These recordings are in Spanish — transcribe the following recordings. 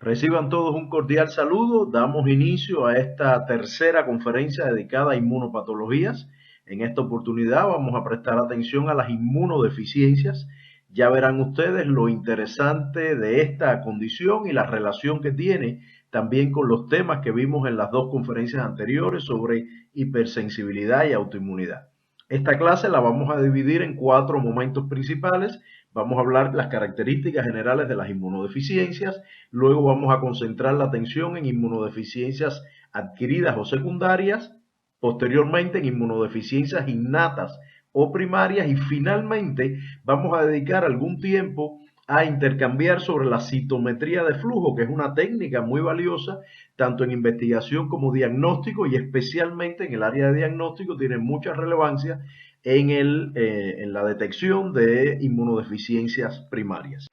Reciban todos un cordial saludo. Damos inicio a esta tercera conferencia dedicada a inmunopatologías. En esta oportunidad vamos a prestar atención a las inmunodeficiencias. Ya verán ustedes lo interesante de esta condición y la relación que tiene también con los temas que vimos en las dos conferencias anteriores sobre hipersensibilidad y autoinmunidad. Esta clase la vamos a dividir en cuatro momentos principales. Vamos a hablar de las características generales de las inmunodeficiencias. Luego vamos a concentrar la atención en inmunodeficiencias adquiridas o secundarias, posteriormente en inmunodeficiencias innatas o primarias y finalmente vamos a dedicar algún tiempo a intercambiar sobre la citometría de flujo, que es una técnica muy valiosa tanto en investigación como diagnóstico y especialmente en el área de diagnóstico tiene mucha relevancia en la detección de inmunodeficiencias primarias.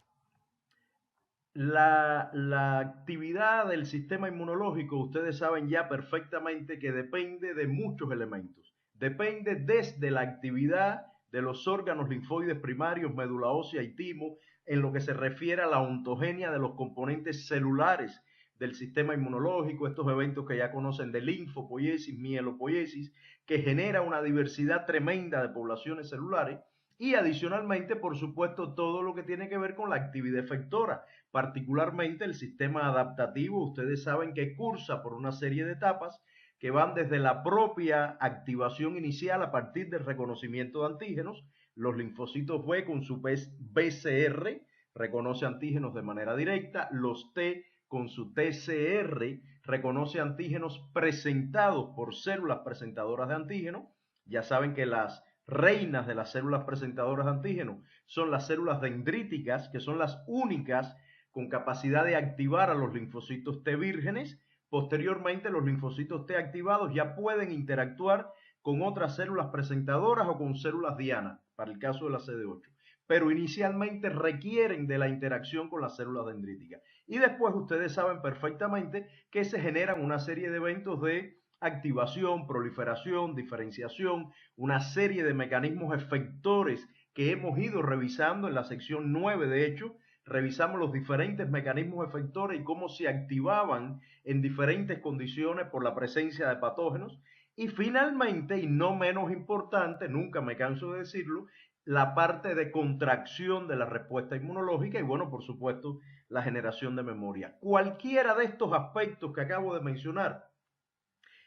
La actividad del sistema inmunológico, ustedes saben ya perfectamente que depende de muchos elementos. Depende desde la actividad de los órganos linfoides primarios, médula ósea y timo, en lo que se refiere a la ontogenia de los componentes celulares del sistema inmunológico, estos eventos que ya conocen de linfopoiesis, mielopoiesis, que genera una diversidad tremenda de poblaciones celulares y adicionalmente, por supuesto, todo lo que tiene que ver con la actividad efectora, particularmente el sistema adaptativo. Ustedes saben que cursa por una serie de etapas que van desde la propia activación inicial a partir del reconocimiento de antígenos. Los linfocitos B con su BCR reconoce antígenos de manera directa. Los T con su TCR reconoce antígenos presentados por células presentadoras de antígenos. Ya saben que las reinas de las células presentadoras de antígenos son las células dendríticas, que son las únicas con capacidad de activar a los linfocitos T vírgenes. Posteriormente, los linfocitos T activados ya pueden interactuar con otras células presentadoras o con células diana, para el caso de la CD8. Pero inicialmente requieren de la interacción con las células dendríticas. Y después ustedes saben perfectamente que se generan una serie de eventos de activación, proliferación, diferenciación, una serie de mecanismos efectores que hemos ido revisando en la sección 9, de hecho, revisamos los diferentes mecanismos efectores y cómo se activaban en diferentes condiciones por la presencia de patógenos. Y finalmente, y no menos importante, nunca me canso de decirlo, la parte de contracción de la respuesta inmunológica y, bueno, por supuesto, la generación de memoria. Cualquiera de estos aspectos que acabo de mencionar,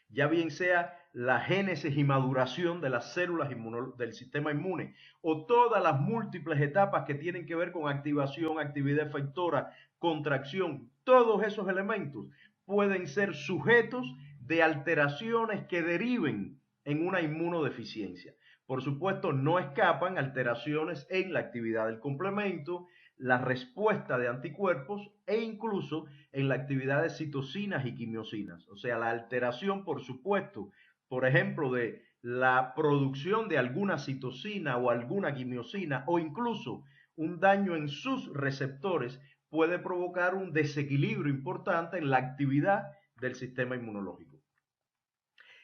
ya bien sea la génesis y maduración de las células del sistema inmune o todas las múltiples etapas que tienen que ver con activación, actividad efectora, contracción, todos esos elementos pueden ser sujetos de alteraciones que deriven en una inmunodeficiencia. Por supuesto, no escapan alteraciones en la actividad del complemento, la respuesta de anticuerpos e incluso en la actividad de citocinas y quimiosinas. O sea, la alteración, por supuesto, por ejemplo, de la producción de alguna citocina o alguna quimiosina o incluso un daño en sus receptores puede provocar un desequilibrio importante en la actividad del sistema inmunológico.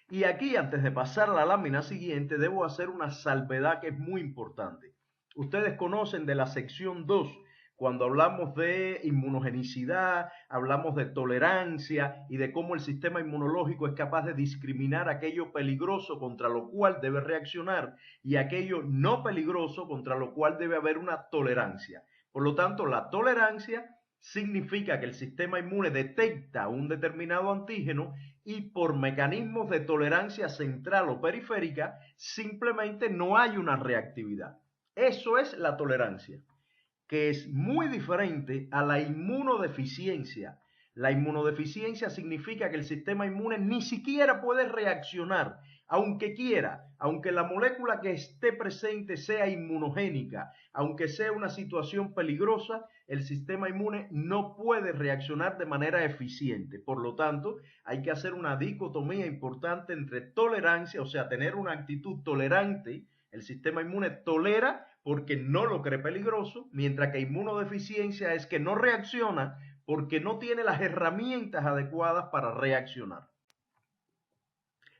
Y aquí, antes de pasar a la lámina siguiente, debo hacer una salvedad que es muy importante. Ustedes conocen de la sección 2, cuando hablamos de inmunogenicidad, hablamos de tolerancia y de cómo el sistema inmunológico es capaz de discriminar aquello peligroso contra lo cual debe reaccionar y aquello no peligroso contra lo cual debe haber una tolerancia. Por lo tanto, la tolerancia significa que el sistema inmune detecta un determinado antígeno y por mecanismos de tolerancia central o periférica simplemente no hay una reactividad. Eso es la tolerancia, que es muy diferente a la inmunodeficiencia. La inmunodeficiencia significa que el sistema inmune ni siquiera puede reaccionar, aunque quiera, aunque la molécula que esté presente sea inmunogénica, aunque sea una situación peligrosa, el sistema inmune no puede reaccionar de manera eficiente. Por lo tanto, hay que hacer una dicotomía importante entre tolerancia, o sea, tener una actitud tolerante. El sistema inmune tolera porque no lo cree peligroso, mientras que inmunodeficiencia es que no reacciona porque no tiene las herramientas adecuadas para reaccionar.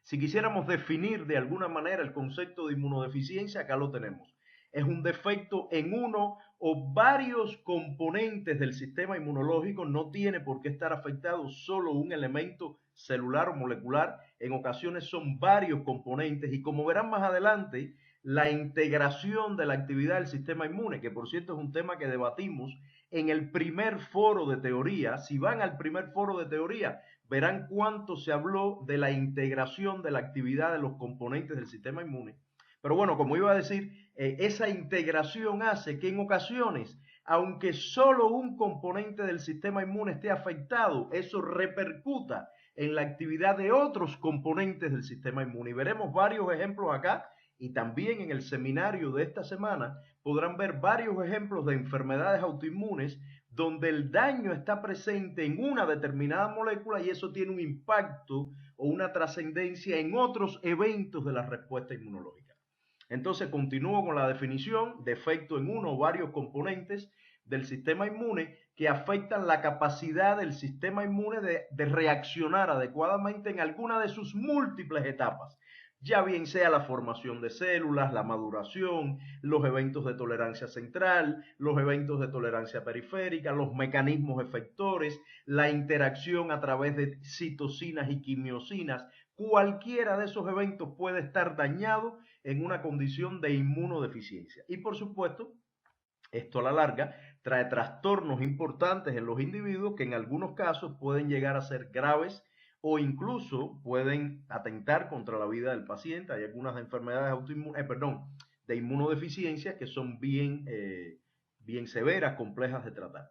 Si quisiéramos definir de alguna manera el concepto de inmunodeficiencia, acá lo tenemos. Es un defecto en uno o varios componentes del sistema inmunológico. No tiene por qué estar afectado solo un elemento celular o molecular. En ocasiones son varios componentes y, como verán más adelante, la integración de la actividad del sistema inmune, que por cierto es un tema que debatimos en el primer foro de teoría. Si van al primer foro de teoría, verán cuánto se habló de la integración de la actividad de los componentes del sistema inmune. Pero bueno, como iba a decir, esa integración hace que en ocasiones, aunque solo un componente del sistema inmune esté afectado, eso repercuta en la actividad de otros componentes del sistema inmune. Y veremos varios ejemplos acá, y también en el seminario de esta semana podrán ver varios ejemplos de enfermedades autoinmunes donde el daño está presente en una determinada molécula y eso tiene un impacto o una trascendencia en otros eventos de la respuesta inmunológica. Entonces continúo con la definición: defecto en uno o varios componentes del sistema inmune que afectan la capacidad del sistema inmune de reaccionar adecuadamente en alguna de sus múltiples etapas, ya bien sea la formación de células, la maduración, los eventos de tolerancia central, los eventos de tolerancia periférica, los mecanismos efectores, la interacción a través de citocinas y quimiosinas. Cualquiera de esos eventos puede estar dañado en una condición de inmunodeficiencia. Y por supuesto, esto a la larga trae trastornos importantes en los individuos que en algunos casos pueden llegar a ser graves o incluso pueden atentar contra la vida del paciente. Hay algunas enfermedades de inmunodeficiencia que son bien severas, complejas de tratar.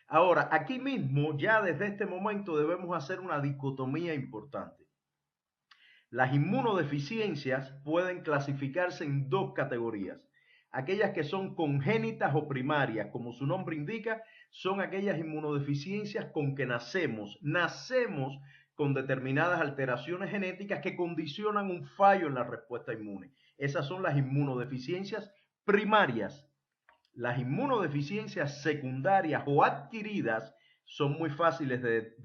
Ahora, aquí mismo, ya desde este momento debemos hacer una dicotomía importante. Las inmunodeficiencias pueden clasificarse en dos categorías: aquellas que son congénitas o primarias. Como su nombre indica, son aquellas inmunodeficiencias con que nacemos con determinadas alteraciones genéticas que condicionan un fallo en la respuesta inmune. Esas son las inmunodeficiencias primarias. Las inmunodeficiencias secundarias o adquiridas son muy fáciles de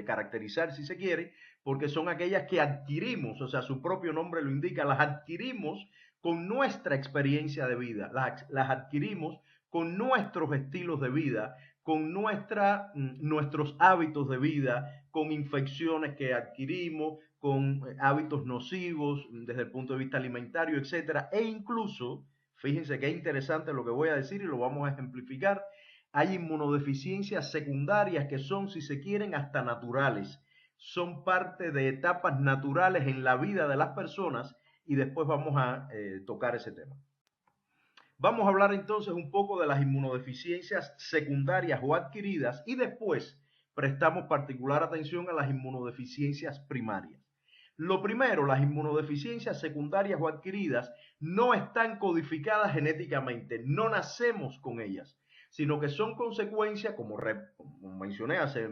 caracterizar, si se quiere, porque son aquellas que adquirimos, o sea, su propio nombre lo indica, las adquirimos con nuestra experiencia de vida, las adquirimos con nuestros estilos de vida, con nuestros hábitos de vida, con infecciones que adquirimos, con hábitos nocivos desde el punto de vista alimentario, etcétera, e incluso, fíjense qué interesante lo que voy a decir y lo vamos a ejemplificar, hay inmunodeficiencias secundarias que son, si se quieren, hasta naturales. Son parte de etapas naturales en la vida de las personas y después vamos a tocar ese tema. Vamos a hablar entonces un poco de las inmunodeficiencias secundarias o adquiridas y después prestamos particular atención a las inmunodeficiencias primarias. Lo primero, las inmunodeficiencias secundarias o adquiridas no están codificadas genéticamente, no nacemos con ellas, sino que son consecuencia, como mencioné hace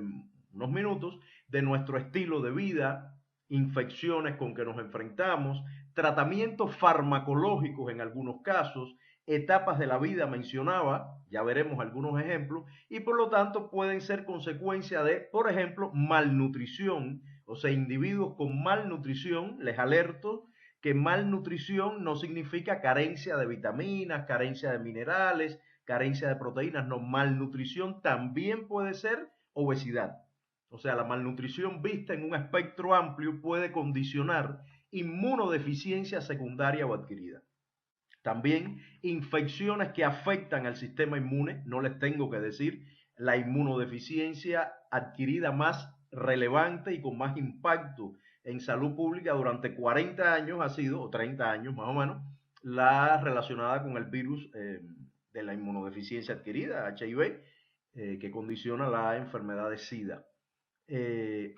unos minutos, de nuestro estilo de vida, infecciones con que nos enfrentamos, tratamientos farmacológicos en algunos casos, etapas de la vida mencionaba, ya veremos algunos ejemplos, y por lo tanto pueden ser consecuencia de, por ejemplo, malnutrición. O sea, individuos con malnutrición, les alerto que malnutrición no significa carencia de vitaminas, carencia de minerales, carencia de proteínas, no, malnutrición también puede ser obesidad. O sea, la malnutrición vista en un espectro amplio puede condicionar inmunodeficiencia secundaria o adquirida. También infecciones que afectan al sistema inmune, no les tengo que decir, la inmunodeficiencia adquirida más relevante y con más impacto en salud pública durante 40 años ha sido, o 30 años más o menos, la relacionada con el virus de la inmunodeficiencia adquirida, HIV, que condiciona la enfermedad de SIDA.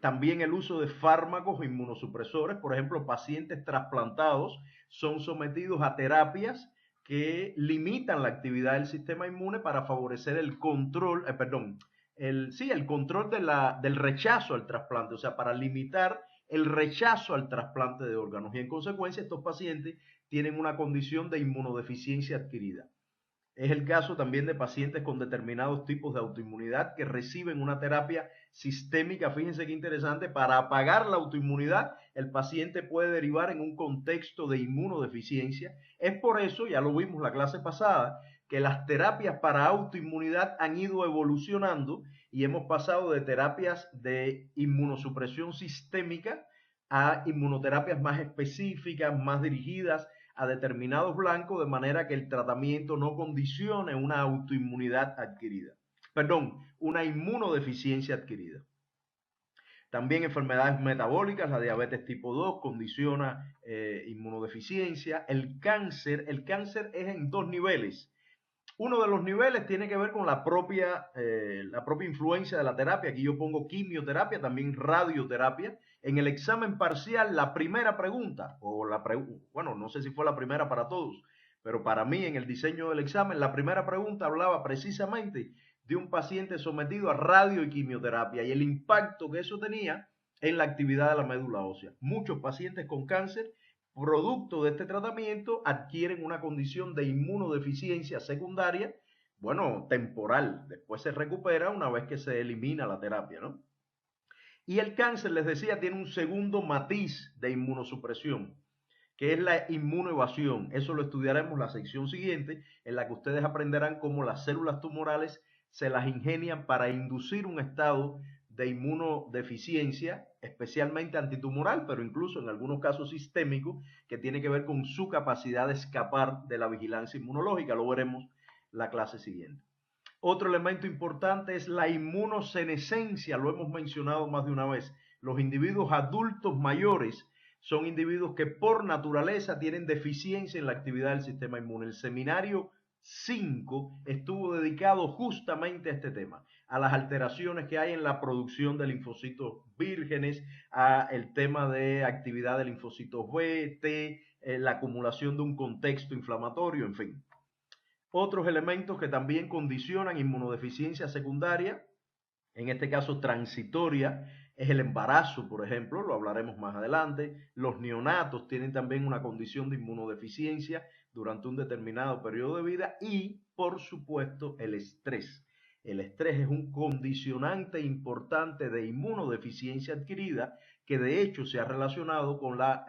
También el uso de fármacos inmunosupresores, por ejemplo, pacientes trasplantados son sometidos a terapias que limitan la actividad del sistema inmune para favorecer el control, el control del rechazo al trasplante, o sea, para limitar el rechazo al trasplante de órganos. Y en consecuencia, estos pacientes tienen una condición de inmunodeficiencia adquirida. Es el caso también de pacientes con determinados tipos de autoinmunidad que reciben una terapia sistémica. Fíjense qué interesante, para apagar la autoinmunidad, el paciente puede derivar en un contexto de inmunodeficiencia. Es por eso, ya lo vimos la clase pasada, que las terapias para autoinmunidad han ido evolucionando y hemos pasado de terapias de inmunosupresión sistémica a inmunoterapias más específicas, más dirigidas a determinados blancos, de manera que el tratamiento no condicione una autoinmunidad adquirida. Perdón, una inmunodeficiencia adquirida. También enfermedades metabólicas, la diabetes tipo 2 condiciona inmunodeficiencia. El cáncer es en dos niveles. Uno de los niveles tiene que ver con la propia influencia de la terapia. Aquí yo pongo quimioterapia, también radioterapia. En el examen parcial, la primera pregunta, bueno, no sé si fue la primera para todos, pero para mí en el diseño del examen, la primera pregunta hablaba precisamente de un paciente sometido a radio y quimioterapia y el impacto que eso tenía en la actividad de la médula ósea. Muchos pacientes con cáncer producto de este tratamiento adquieren una condición de inmunodeficiencia secundaria, bueno, temporal. Después se recupera una vez que se elimina la terapia, ¿no? Y el cáncer, les decía, tiene un segundo matiz de inmunosupresión, que es la inmunoevasión. Eso lo estudiaremos en la sección siguiente, en la que ustedes aprenderán cómo las células tumorales se las ingenian para inducir un estado de inmunodeficiencia, especialmente antitumoral, pero incluso en algunos casos sistémico, que tiene que ver con su capacidad de escapar de la vigilancia inmunológica. Lo veremos la clase siguiente. Otro elemento importante es la inmunosenescencia, lo hemos mencionado más de una vez. Los individuos adultos mayores son individuos que por naturaleza tienen deficiencia en la actividad del sistema inmune. El seminario 5 estuvo dedicado justamente a este tema, a las alteraciones que hay en la producción de linfocitos vírgenes, a el tema de actividad de linfocitos B, T, la acumulación de un contexto inflamatorio, en fin. Otros elementos que también condicionan inmunodeficiencia secundaria, en este caso transitoria, es el embarazo, por ejemplo, lo hablaremos más adelante. Los neonatos tienen también una condición de inmunodeficiencia durante un determinado periodo de vida y, por supuesto, el estrés. El estrés es un condicionante importante de inmunodeficiencia adquirida que de hecho se ha relacionado con la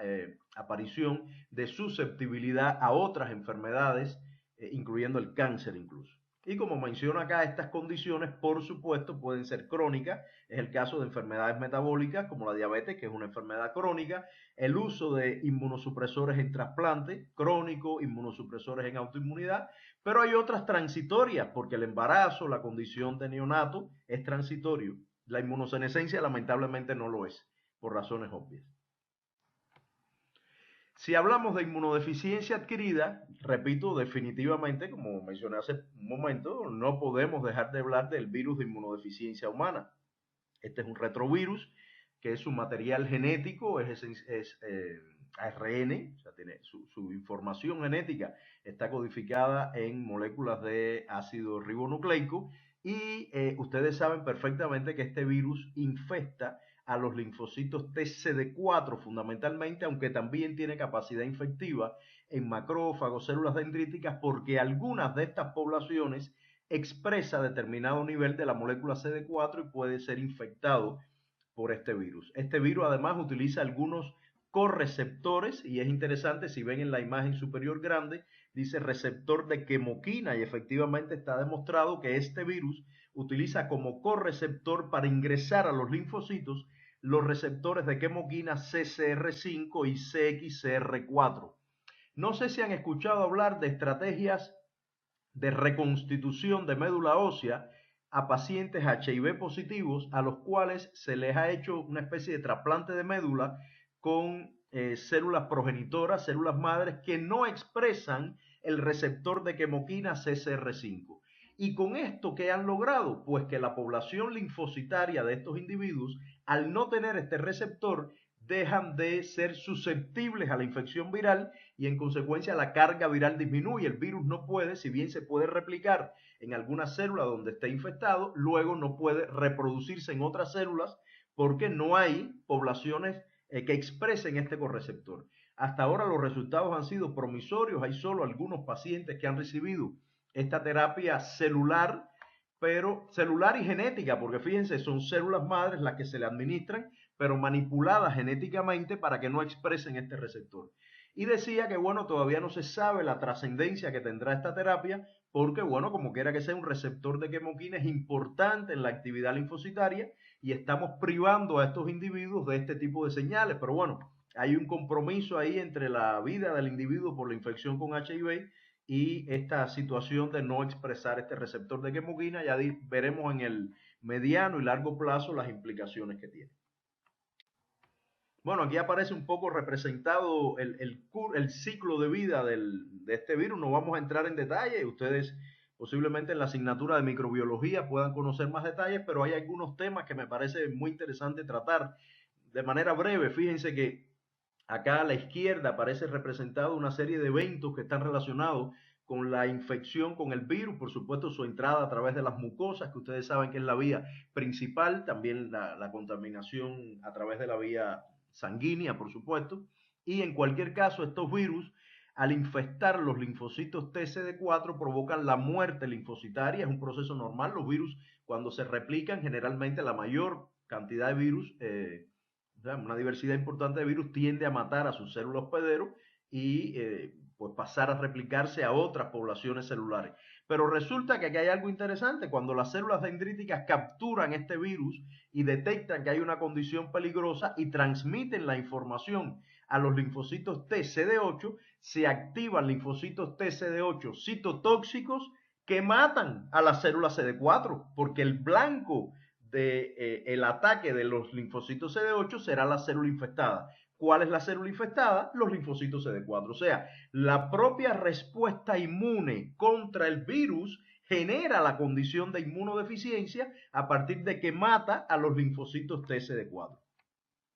aparición de susceptibilidad a otras enfermedades, incluyendo el cáncer incluso. Y como menciono acá, estas condiciones, por supuesto, pueden ser crónicas. Es el caso de enfermedades metabólicas como la diabetes, que es una enfermedad crónica. El uso de inmunosupresores en trasplante crónico, inmunosupresores en autoinmunidad. Pero hay otras transitorias, porque el embarazo, la condición de neonato, es transitorio. La inmunosenescencia lamentablemente no lo es, por razones obvias. Si hablamos de inmunodeficiencia adquirida, repito, definitivamente, como mencioné hace un momento, no podemos dejar de hablar del virus de inmunodeficiencia humana. Este es un retrovirus, que es su material genético, es ARN, o sea, tiene su información genética está codificada en moléculas de ácido ribonucleico y ustedes saben perfectamente que este virus infesta a los linfocitos TCD4 fundamentalmente, aunque también tiene capacidad infectiva en macrófagos, células dendríticas, porque algunas de estas poblaciones expresa determinado nivel de la molécula CD4 y puede ser infectado por este virus. Este virus además utiliza algunos correceptores y es interesante, si ven en la imagen superior grande, dice receptor de quemoquina y efectivamente está demostrado que este virus utiliza como correceptor para ingresar a los linfocitos los receptores de quemoquina CCR5 y CXCR4. No sé si han escuchado hablar de estrategias de reconstitución de médula ósea a pacientes HIV positivos a los cuales se les ha hecho una especie de trasplante de médula con células progenitoras, células madres que no expresan el receptor de quemoquina CCR5. Y con esto, ¿qué han logrado? Pues que la población linfocitaria de estos individuos, al no tener este receptor, dejan de ser susceptibles a la infección viral y en consecuencia la carga viral disminuye. El virus no puede, si bien se puede replicar en alguna célula donde esté infectado, luego no puede reproducirse en otras células porque no hay poblaciones que expresen este correceptor. Hasta ahora los resultados han sido promisorios, hay solo algunos pacientes que han recibido esta terapia celular, pero celular y genética, porque fíjense, son células madres las que se le administran, pero manipuladas genéticamente para que no expresen este receptor. Y decía que, bueno, todavía no se sabe la trascendencia que tendrá esta terapia, porque, bueno, como quiera que sea, un receptor de quimoquina es importante en la actividad linfocitaria y estamos privando a estos individuos de este tipo de señales. Pero bueno, hay un compromiso ahí entre la vida del individuo por la infección con HIV y esta situación de no expresar este receptor de quimoquina. Ya veremos en el mediano y largo plazo las implicaciones que tiene. Bueno, aquí aparece un poco representado el ciclo de vida de este virus. No vamos a entrar en detalle. Ustedes posiblemente en la asignatura de microbiología puedan conocer más detalles, pero hay algunos temas que me parece muy interesante tratar de manera breve. Fíjense que acá a la izquierda aparece representado una serie de eventos que están relacionados con la infección con el virus, por supuesto su entrada a través de las mucosas, que ustedes saben que es la vía principal, también la contaminación a través de la vía sanguínea, por supuesto, y en cualquier caso estos virus, al infectar los linfocitos TCD4, provocan la muerte linfocitaria, es un proceso normal, los virus cuando se replican, generalmente la mayor cantidad de virus, una diversidad importante de virus tiende a matar a sus células hospederos y pues pasar a replicarse a otras poblaciones celulares. Pero resulta que aquí hay algo interesante, cuando las células dendríticas capturan este virus y detectan que hay una condición peligrosa y transmiten la información a los linfocitos TCD8, se activan linfocitos TCD8 citotóxicos que matan a las células CD4, porque el blanco del ataque de los linfocitos CD8 será la célula infectada. ¿Cuál es la célula infectada? Los linfocitos CD4. O sea, la propia respuesta inmune contra el virus genera la condición de inmunodeficiencia a partir de que mata a los linfocitos TCD4.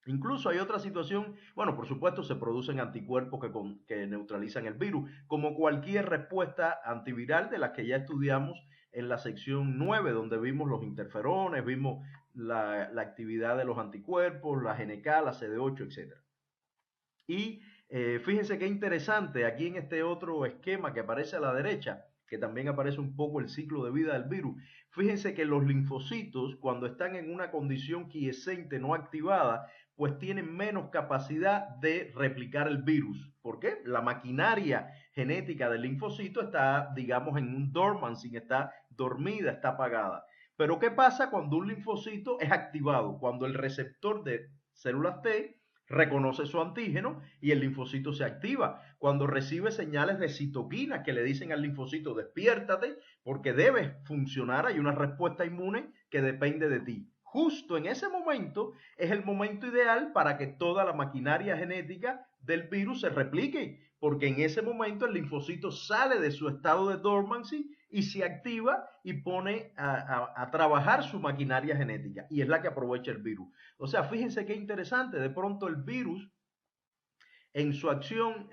Incluso hay otra situación, bueno, por supuesto se producen anticuerpos que neutralizan el virus, como cualquier respuesta antiviral de las que ya estudiamos en la sección 9, donde vimos los interferones, vimos la actividad de los anticuerpos, la GNK, la CD8, etc. Y fíjense qué interesante, aquí en este otro esquema que aparece a la derecha, que también aparece un poco el ciclo de vida del virus, fíjense que los linfocitos, cuando están en una condición quiescente no activada, pues tienen menos capacidad de replicar el virus. ¿Por qué? La maquinaria genética del linfocito está, digamos, en un dormancy, está dormida, está apagada. Pero ¿qué pasa cuando un linfocito es activado? Cuando el receptor de células T reconoce su antígeno y el linfocito se activa. Cuando recibe señales de citoquina que le dicen al linfocito, despiértate porque debes funcionar, hay una respuesta inmune que depende de ti. Justo en ese momento es el momento ideal para que toda la maquinaria genética del virus se replique, porque en ese momento el linfocito sale de su estado de dormancy y se activa y pone a trabajar su maquinaria genética, y es la que aprovecha el virus. O sea, fíjense qué interesante, de pronto el virus en su acción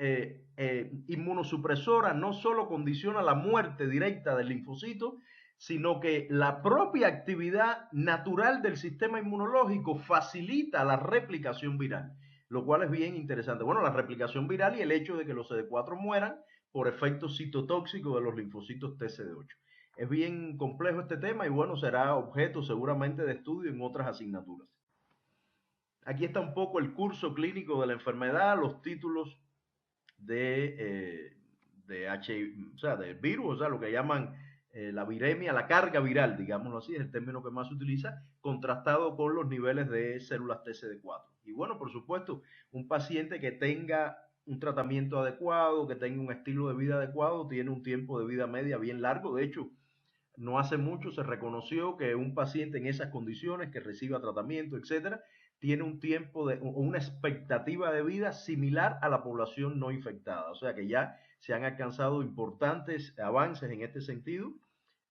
inmunosupresora no solo condiciona la muerte directa del linfocito, sino que la propia actividad natural del sistema inmunológico facilita la replicación viral, lo cual es bien interesante. Bueno, la replicación viral y el hecho de que los CD4 mueran por efecto citotóxico de los linfocitos TCD8. Es bien complejo este tema y bueno, será objeto seguramente de estudio en otras asignaturas. Aquí está un poco el curso clínico de la enfermedad, los títulos de HIV, o sea, del virus, o sea, lo que llaman la viremia, la carga viral, digámoslo así, es el término que más se utiliza, contrastado con los niveles de células TCD4. Y bueno, por supuesto, un paciente que tenga un tratamiento adecuado, que tenga un estilo de vida adecuado, tiene un tiempo de vida media bien largo. De hecho, no hace mucho se reconoció que un paciente en esas condiciones, que reciba tratamiento, etcétera, tiene un tiempo o una expectativa de vida similar a la población no infectada. O sea que ya se han alcanzado importantes avances en este sentido.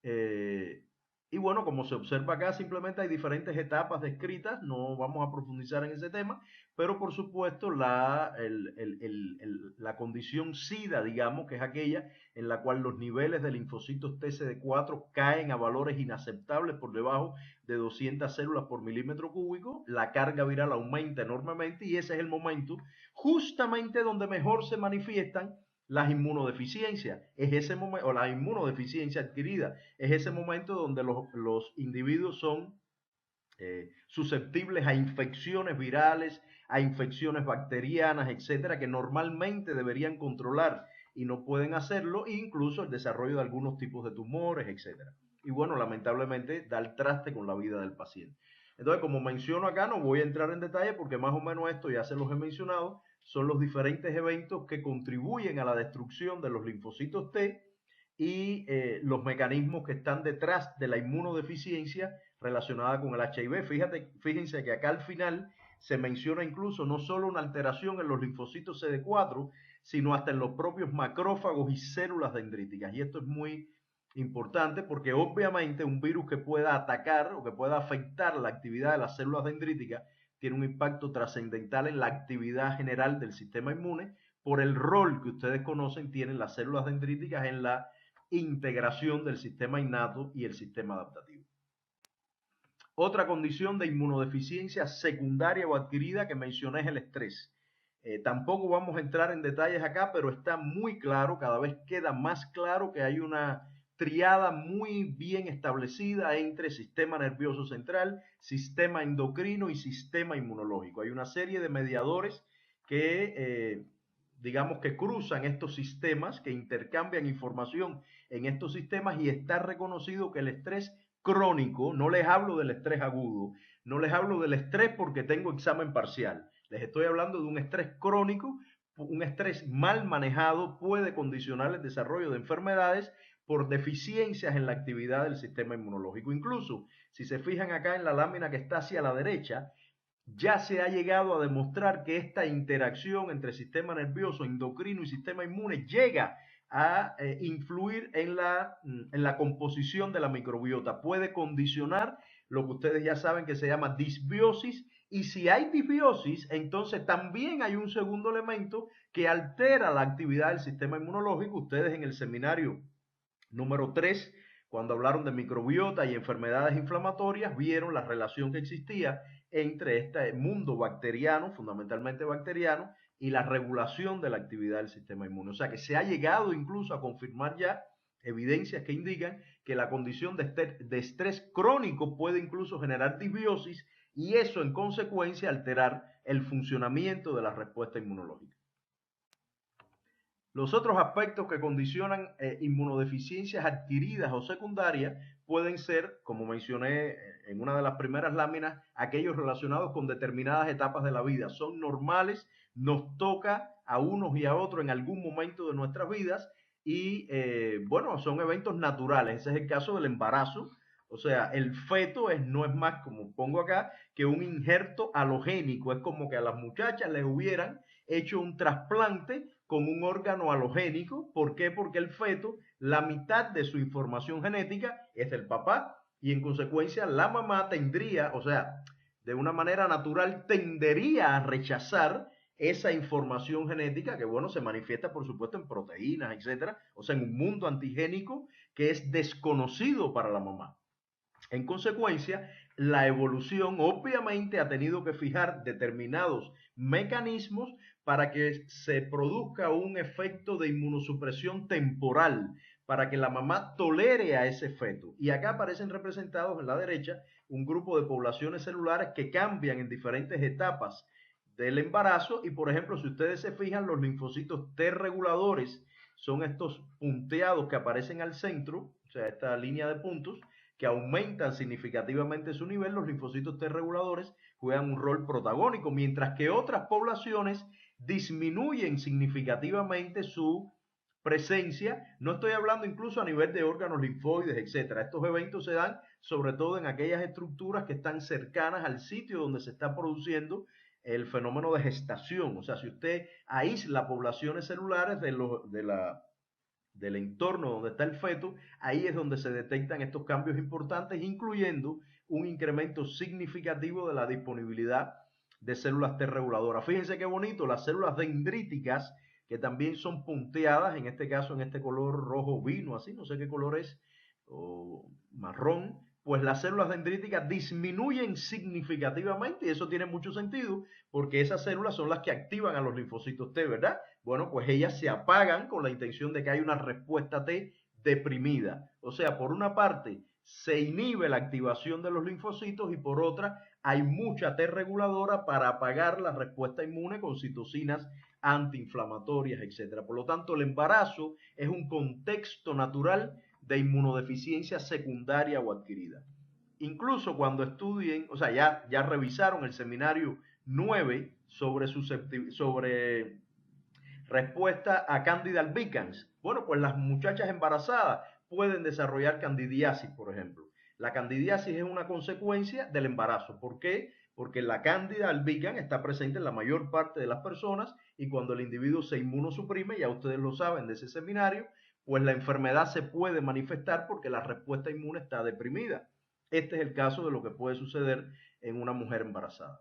Eh, y bueno, como se observa acá, simplemente hay diferentes etapas descritas, no vamos a profundizar en ese tema, pero por supuesto la condición SIDA, digamos, que es aquella en la cual los niveles de linfocitos TCD4 caen a valores inaceptables por debajo de 200 células por milímetro cúbico, la carga viral aumenta enormemente y ese es el momento justamente donde mejor se manifiestan las inmunodeficiencias, es ese momento, o la inmunodeficiencia adquirida, es ese momento donde los individuos son susceptibles a infecciones virales, a infecciones bacterianas, etcétera, que normalmente deberían controlar y no pueden hacerlo, e incluso el desarrollo de algunos tipos de tumores, etcétera. Y bueno, lamentablemente da el traste con la vida del paciente. Entonces, como menciono acá, no voy a entrar en detalle porque más o menos esto ya se los he mencionado, son los diferentes eventos que contribuyen a la destrucción de los linfocitos T y los mecanismos que están detrás de la inmunodeficiencia relacionada con el HIV. Fíjense que acá al final se menciona incluso no solo una alteración en los linfocitos CD4, sino hasta en los propios macrófagos y células dendríticas. Y esto es muy importante porque obviamente un virus que pueda atacar o que pueda afectar la actividad de las células dendríticas tiene un impacto trascendental en la actividad general del sistema inmune por el rol que ustedes conocen tienen las células dendríticas en la integración del sistema innato y el sistema adaptativo. Otra condición de inmunodeficiencia secundaria o adquirida que mencioné es el estrés. Tampoco vamos a entrar en detalles acá, pero está muy claro, cada vez queda más claro que hay una triada muy bien establecida entre sistema nervioso central, sistema endocrino y sistema inmunológico. Hay una serie de mediadores que, digamos, que cruzan estos sistemas, que intercambian información en estos sistemas y está reconocido que el estrés crónico, no les hablo del estrés agudo, no les hablo del estrés porque tengo examen parcial, les estoy hablando de un estrés crónico, un estrés mal manejado puede condicionar el desarrollo de enfermedades por deficiencias en la actividad del sistema inmunológico. Incluso, si se fijan acá en la lámina que está hacia la derecha, ya se ha llegado a demostrar que esta interacción entre sistema nervioso, endocrino y sistema inmune llega a influir en la composición de la microbiota. Puede condicionar lo que ustedes ya saben que se llama disbiosis. Y si hay disbiosis, entonces también hay un segundo elemento que altera la actividad del sistema inmunológico. Ustedes en el seminario número 3, cuando hablaron de microbiota y enfermedades inflamatorias, vieron la relación que existía entre este mundo bacteriano, fundamentalmente bacteriano, y la regulación de la actividad del sistema inmune. O sea que se ha llegado incluso a confirmar ya evidencias que indican que la condición de estrés crónico puede incluso generar disbiosis y eso en consecuencia alterar el funcionamiento de la respuesta inmunológica. Los otros aspectos que condicionan inmunodeficiencias adquiridas o secundarias pueden ser, como mencioné en una de las primeras láminas, aquellos relacionados con determinadas etapas de la vida. Son normales, nos toca a unos y a otros en algún momento de nuestras vidas y bueno, son eventos naturales. Ese es el caso del embarazo. O sea, el feto no es más, como pongo acá, que un injerto halogénico. Es como que a las muchachas les hubieran hecho un trasplante con un órgano halogénico. ¿Por qué? Porque el feto, la mitad de su información genética es del papá y en consecuencia la mamá tendría, o sea, de una manera natural tendería a rechazar esa información genética que, bueno, se manifiesta por supuesto en proteínas, etcétera, o sea, en un mundo antigénico que es desconocido para la mamá. En consecuencia, la evolución obviamente ha tenido que fijar determinados mecanismos para que se produzca un efecto de inmunosupresión temporal, para que la mamá tolere a ese feto. Y acá aparecen representados en la derecha un grupo de poblaciones celulares que cambian en diferentes etapas del embarazo y, por ejemplo, si ustedes se fijan, los linfocitos T reguladores son estos punteados que aparecen al centro, o sea, esta línea de puntos, que aumentan significativamente su nivel. Los linfocitos T reguladores juegan un rol protagónico, mientras que otras poblaciones disminuyen significativamente su presencia. No estoy hablando incluso a nivel de órganos linfoides, etcétera. Estos eventos se dan sobre todo en aquellas estructuras que están cercanas al sitio donde se está produciendo el fenómeno de gestación. O sea, si usted aísla poblaciones celulares del entorno donde está el feto, ahí es donde se detectan estos cambios importantes, incluyendo un incremento significativo de la disponibilidad de células T reguladoras. Fíjense qué bonito, las células dendríticas, que también son punteadas, en este caso en este color rojo vino, así, no sé qué color es, o marrón, pues las células dendríticas disminuyen significativamente y eso tiene mucho sentido porque esas células son las que activan a los linfocitos T, ¿verdad? Bueno, pues ellas se apagan con la intención de que haya una respuesta T deprimida. O sea, por una parte se inhibe la activación de los linfocitos y por otra hay mucha T reguladora para apagar la respuesta inmune con citocinas antiinflamatorias, etcétera. Por lo tanto, el embarazo es un contexto natural de inmunodeficiencia secundaria o adquirida. Incluso cuando estudien, o sea, ya revisaron el seminario 9 sobre respuesta a Candida albicans. Bueno, pues las muchachas embarazadas pueden desarrollar candidiasis, por ejemplo. La candidiasis es una consecuencia del embarazo. ¿Por qué? Porque la Candida albicans está presente en la mayor parte de las personas y cuando el individuo se inmunosuprime, ya ustedes lo saben de ese seminario, pues la enfermedad se puede manifestar porque la respuesta inmune está deprimida. Este es el caso de lo que puede suceder en una mujer embarazada.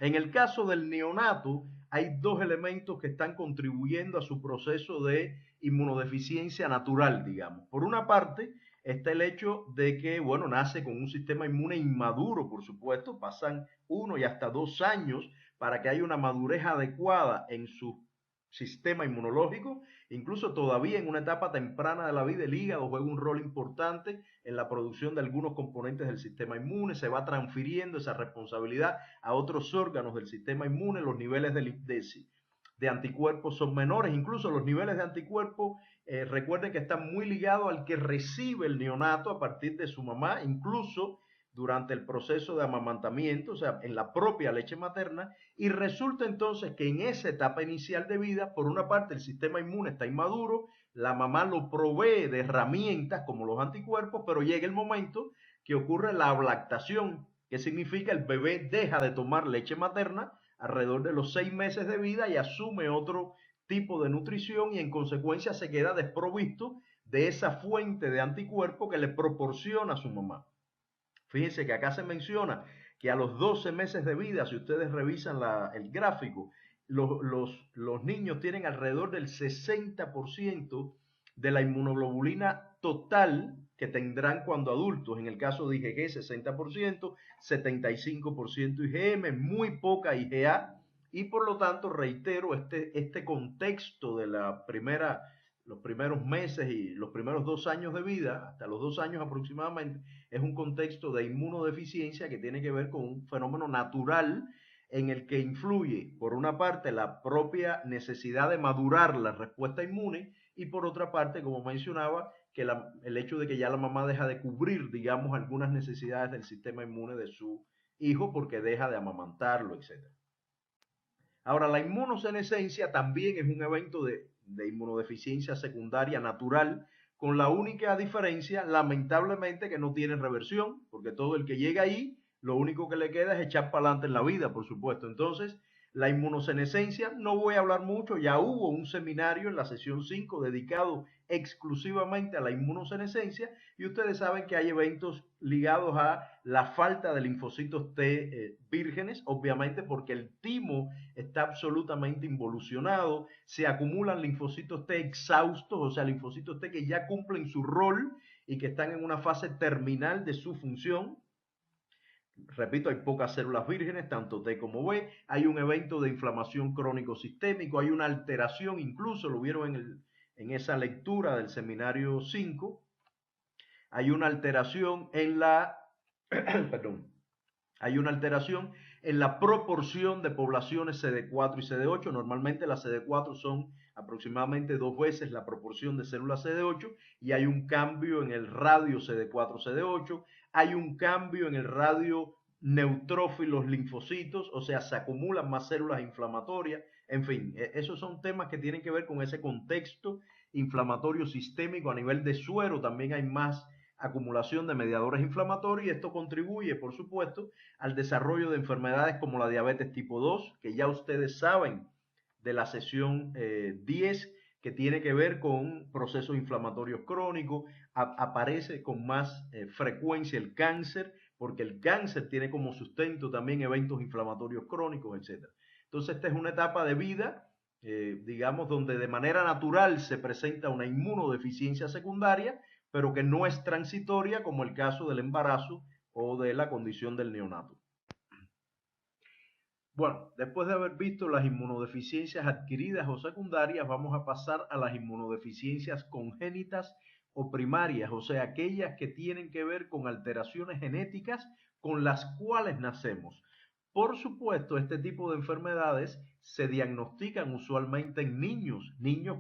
En el caso del neonato, hay dos elementos que están contribuyendo a su proceso de inmunodeficiencia natural, digamos. Por una parte, está el hecho de que, bueno, nace con un sistema inmune inmaduro, por supuesto, pasan 1 y hasta 2 años para que haya una madurez adecuada en su sistema inmunológico. Incluso todavía en una etapa temprana de la vida el hígado juega un rol importante en la producción de algunos componentes del sistema inmune, se va transfiriendo esa responsabilidad a otros órganos del sistema inmune, los niveles de anticuerpos son menores, incluso los niveles de anticuerpos, recuerden que están muy ligados al que recibe el neonato a partir de su mamá, incluso durante el proceso de amamantamiento, o sea, en la propia leche materna, y resulta entonces que en esa etapa inicial de vida, por una parte el sistema inmune está inmaduro, la mamá lo provee de herramientas como los anticuerpos, pero llega el momento que ocurre la ablactación, que significa el bebé deja de tomar leche materna alrededor de los 6 meses de vida y asume otro tipo de nutrición y en consecuencia se queda desprovisto de esa fuente de anticuerpos que le proporciona a su mamá. Fíjense que acá se menciona que a los 12 meses de vida, si ustedes revisan el gráfico, los niños tienen alrededor del 60% de la inmunoglobulina total que tendrán cuando adultos. En el caso de IgG, 60%, 75% IgM, muy poca IgA. Y por lo tanto, reitero, este contexto de los primeros meses y los primeros 2 años de vida, hasta los 2 años aproximadamente, es un contexto de inmunodeficiencia que tiene que ver con un fenómeno natural en el que influye, por una parte, la propia necesidad de madurar la respuesta inmune y por otra parte, como mencionaba, que el hecho de que ya la mamá deja de cubrir, digamos, algunas necesidades del sistema inmune de su hijo porque deja de amamantarlo, etc. Ahora, la inmunosenescencia también es un evento de inmunodeficiencia secundaria natural, con la única diferencia, lamentablemente, que no tiene reversión, porque todo el que llega ahí, lo único que le queda es echar para adelante en la vida, por supuesto. Entonces, la inmunosenescencia, no voy a hablar mucho, ya hubo un seminario en la sesión 5 dedicado exclusivamente a la inmunosenescencia y ustedes saben que hay eventos ligados a la falta de linfocitos T vírgenes, obviamente porque el timo está absolutamente involucionado, se acumulan linfocitos T exhaustos, o sea, linfocitos T que ya cumplen su rol y que están en una fase terminal de su función. Repito, hay pocas células vírgenes, tanto T como B, hay un evento de inflamación crónico sistémico, hay una alteración, incluso lo vieron en esa lectura del seminario 5, hay una alteración en la, perdón, hay una alteración en la proporción de poblaciones CD4 y CD8. Normalmente las CD4 son aproximadamente 2 veces la proporción de células CD8 y hay un cambio en el radio CD4-CD8, hay un cambio en el radio neutrófilos linfocitos, o sea, se acumulan más células inflamatorias. En fin, esos son temas que tienen que ver con ese contexto inflamatorio sistémico. A nivel de suero también hay más acumulación de mediadores inflamatorios y esto contribuye, por supuesto, al desarrollo de enfermedades como la diabetes tipo 2, que ya ustedes saben de la sesión 10, que tiene que ver con procesos inflamatorios crónicos, aparece con más frecuencia el cáncer, porque el cáncer tiene como sustento también eventos inflamatorios crónicos, etc. Entonces esta es una etapa de vida, digamos, donde de manera natural se presenta una inmunodeficiencia secundaria, pero que no es transitoria como el caso del embarazo o de la condición del neonato. Bueno, después de haber visto las inmunodeficiencias adquiridas o secundarias, vamos a pasar a las inmunodeficiencias congénitas o primarias, o sea, aquellas que tienen que ver con alteraciones genéticas con las cuales nacemos. Por supuesto, este tipo de enfermedades se diagnostican usualmente en niños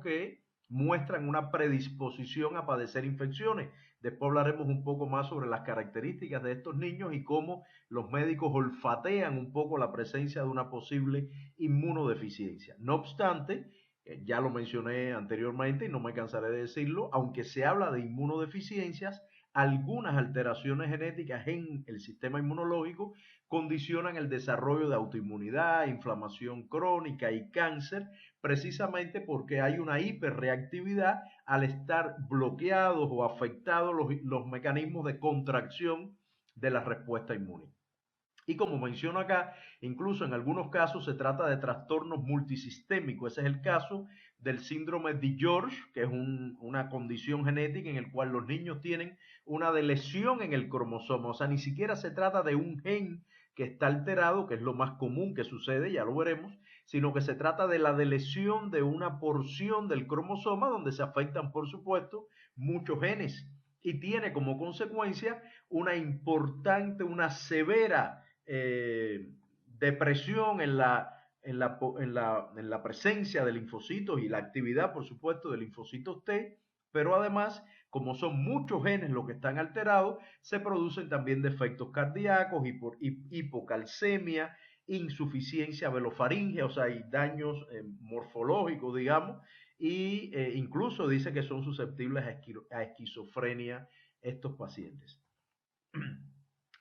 que muestran una predisposición a padecer infecciones. Después hablaremos un poco más sobre las características de estos niños y cómo los médicos olfatean un poco la presencia de una posible inmunodeficiencia. No obstante, ya lo mencioné anteriormente y no me cansaré de decirlo, aunque se habla de inmunodeficiencias, algunas alteraciones genéticas en el sistema inmunológico condicionan el desarrollo de autoinmunidad, inflamación crónica y cáncer, precisamente porque hay una hiperreactividad al estar bloqueados o afectados los mecanismos de contracción de la respuesta inmune. Y como menciono acá, incluso en algunos casos se trata de trastornos multisistémicos. Ese es el caso del síndrome de George, que es una condición genética en el cual los niños tienen una lesión en el cromosoma. O sea, ni siquiera se trata de un gen que está alterado, que es lo más común que sucede, ya lo veremos, sino que se trata de la lesión de una porción del cromosoma donde se afectan, por supuesto, muchos genes. Y tiene como consecuencia una importante, una severa depresión en la presencia de linfocitos y la actividad, por supuesto, de linfocitos T, pero además, como son muchos genes los que están alterados, se producen también defectos cardíacos, hipocalcemia, insuficiencia velofaringea, o sea, hay daños morfológicos, digamos, y incluso dice que son susceptibles a esquizofrenia estos pacientes.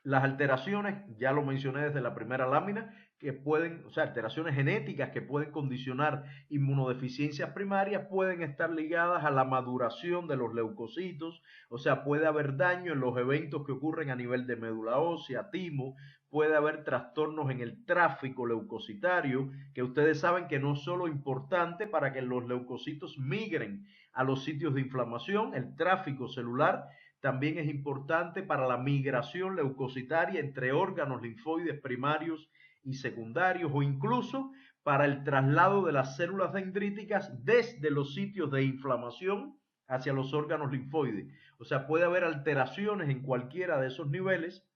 Las alteraciones, ya lo mencioné desde la primera lámina, que pueden, o sea, alteraciones genéticas que pueden condicionar inmunodeficiencias primarias, pueden estar ligadas a la maduración de los leucocitos, o sea, puede haber daño en los eventos que ocurren a nivel de médula ósea, timo, puede haber trastornos en el tráfico leucocitario, que ustedes saben que no es solo importante para que los leucocitos migren a los sitios de inflamación, el tráfico celular también es importante para la migración leucocitaria entre órganos linfoides primarios y secundarios o incluso para el traslado de las células dendríticas desde los sitios de inflamación hacia los órganos linfoides. O sea, puede haber alteraciones en cualquiera de esos niveles,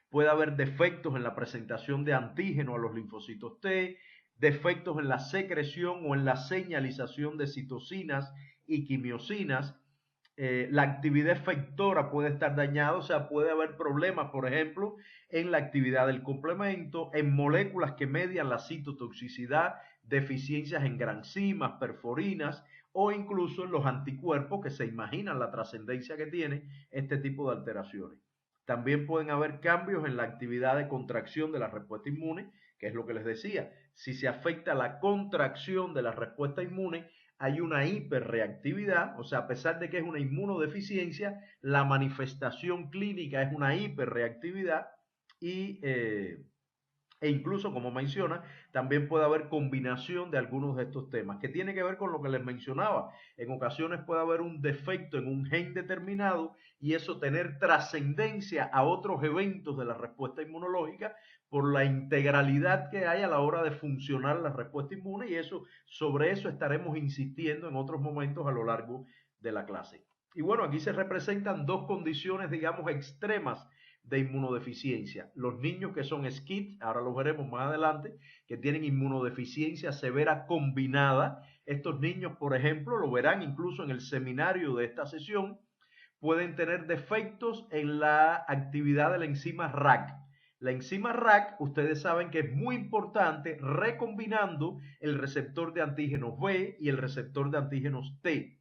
puede haber defectos en la presentación de antígeno a los linfocitos T, defectos en la secreción o en la señalización de citocinas y quimiosinas, la actividad efectora puede estar dañada, o sea, puede haber problemas, por ejemplo, en la actividad del complemento, en moléculas que median la citotoxicidad, deficiencias en granzimas, perforinas o incluso en los anticuerpos que se imaginan la trascendencia que tiene este tipo de alteraciones. También pueden haber cambios en la actividad de contracción de la respuesta inmune, que es lo que les decía. Si se afecta la contracción de la respuesta inmune, hay una hiperreactividad, o sea, a pesar de que es una inmunodeficiencia, la manifestación clínica es una hiperreactividad y e incluso, como menciona, también puede haber combinación de algunos de estos temas, que tiene que ver con lo que les mencionaba. En ocasiones puede haber un defecto en un gen determinado y eso tener trascendencia a otros eventos de la respuesta inmunológica por la integralidad que hay a la hora de funcionar la respuesta inmune y eso, sobre eso estaremos insistiendo en otros momentos a lo largo de la clase. Y bueno, aquí se representan dos condiciones, digamos, extremas de inmunodeficiencia. Los niños que son SCID, ahora los veremos más adelante, que tienen inmunodeficiencia severa combinada. Estos niños, por ejemplo, lo verán incluso en el seminario de esta sesión, pueden tener defectos en la actividad de la enzima RAC. La enzima RAC, ustedes saben que es muy importante recombinando el receptor de antígenos B y el receptor de antígenos T.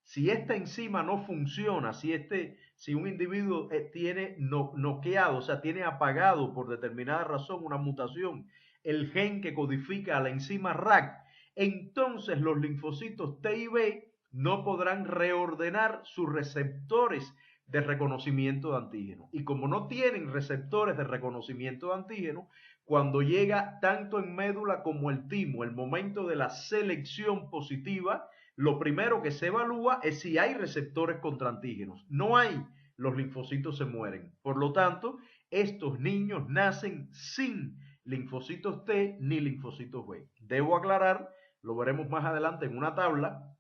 Si esta enzima no funciona, si un individuo tiene noqueado, o sea, tiene apagado por determinada razón una mutación, el gen que codifica a la enzima RAC, entonces los linfocitos T y B no podrán reordenar sus receptores de reconocimiento de antígeno. Y como no tienen receptores de reconocimiento de antígeno, cuando llega tanto en médula como el timo el momento de la selección positiva, lo primero que se evalúa es si hay receptores contra antígenos. No hay, los linfocitos se mueren. Por lo tanto, estos niños nacen sin linfocitos T ni linfocitos B. Debo aclarar, lo veremos más adelante en una tabla,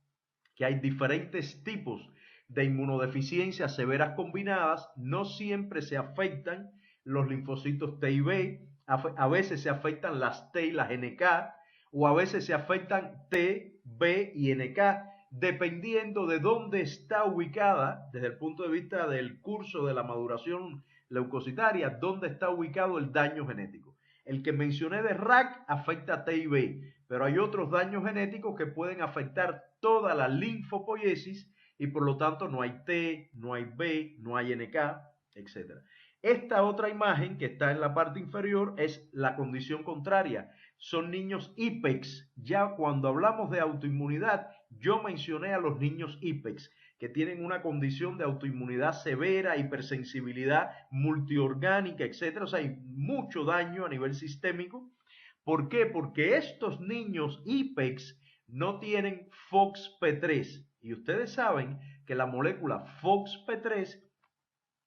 que hay diferentes tipos de inmunodeficiencias severas combinadas. No siempre se afectan los linfocitos T y B, a veces se afectan las T y las NK, o a veces se afectan T, B y NK, dependiendo de dónde está ubicada, desde el punto de vista del curso de la maduración leucocitaria, dónde está ubicado el daño genético. El que mencioné de RAC afecta a T y B, pero hay otros daños genéticos que pueden afectar toda la linfopoiesis y por lo tanto no hay T, no hay B, no hay NK, etc. Esta otra imagen que está en la parte inferior es la condición contraria. Son niños IPEX. Ya cuando hablamos de autoinmunidad, yo mencioné a los niños IPEX, que tienen una condición de autoinmunidad severa, hipersensibilidad multiorgánica, etc. O sea, hay mucho daño a nivel sistémico. ¿Por qué? Porque estos niños IPEX no tienen FOXP3. Y ustedes saben que la molécula FOXP3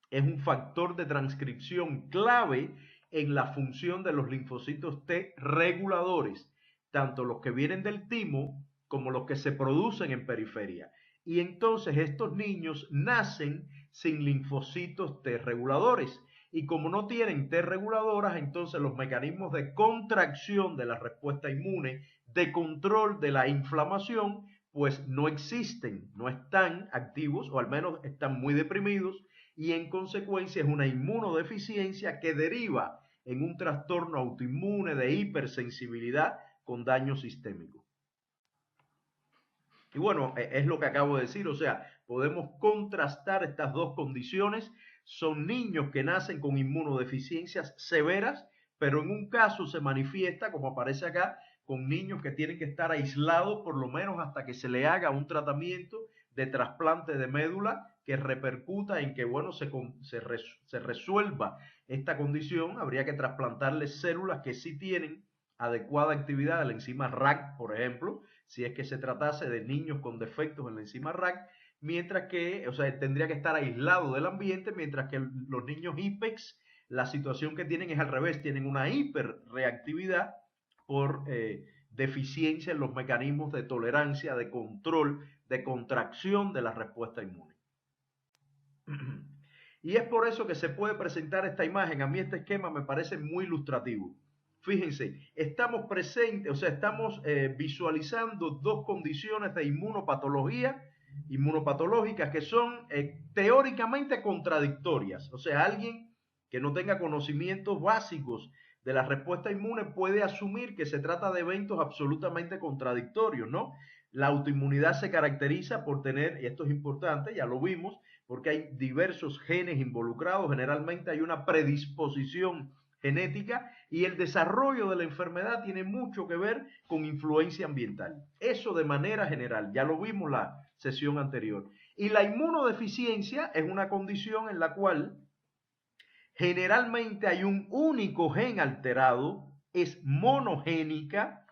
es un factor de transcripción clave en la función de los linfocitos T reguladores, tanto los que vienen del timo como los que se producen en periferia. Y entonces estos niños nacen sin linfocitos T reguladores. Y como no tienen T reguladoras, entonces los mecanismos de contracción de la respuesta inmune, de control de la inflamación, pues no existen, no están activos o al menos están muy deprimidos y en consecuencia es una inmunodeficiencia que deriva en un trastorno autoinmune de hipersensibilidad con daño sistémico. Y bueno, es lo que acabo de decir, o sea, podemos contrastar estas dos condiciones. Son niños que nacen con inmunodeficiencias severas, pero en un caso se manifiesta, como aparece acá, con niños que tienen que estar aislados por lo menos hasta que se le haga un tratamiento de trasplante de médula que repercuta en que, bueno, se resuelva esta condición. Habría que trasplantarles células que sí tienen adecuada actividad de la enzima RAC, por ejemplo, si es que se tratase de niños con defectos en la enzima RAC, mientras que, o sea, tendría que estar aislado del ambiente, mientras que los niños IPEX, la situación que tienen es al revés, tienen una hiperreactividad por deficiencia en los mecanismos de tolerancia, de control, de contracción de la respuesta inmune. Y es por eso que se puede presentar esta imagen. A mí este esquema me parece muy ilustrativo. Fíjense, estamos presentes, o sea, estamos visualizando dos condiciones de inmunopatológicas que son teóricamente contradictorias. O sea, alguien que no tenga conocimientos básicos de la respuesta inmune puede asumir que se trata de eventos absolutamente contradictorios, ¿no? La autoinmunidad se caracteriza por tener, y esto es importante, ya lo vimos, porque hay diversos genes involucrados, generalmente hay una predisposición genética y el desarrollo de la enfermedad tiene mucho que ver con influencia ambiental. Eso de manera general, ya lo vimos la sesión anterior. Y la inmunodeficiencia es una condición en la cual generalmente hay un único gen alterado, es monogénica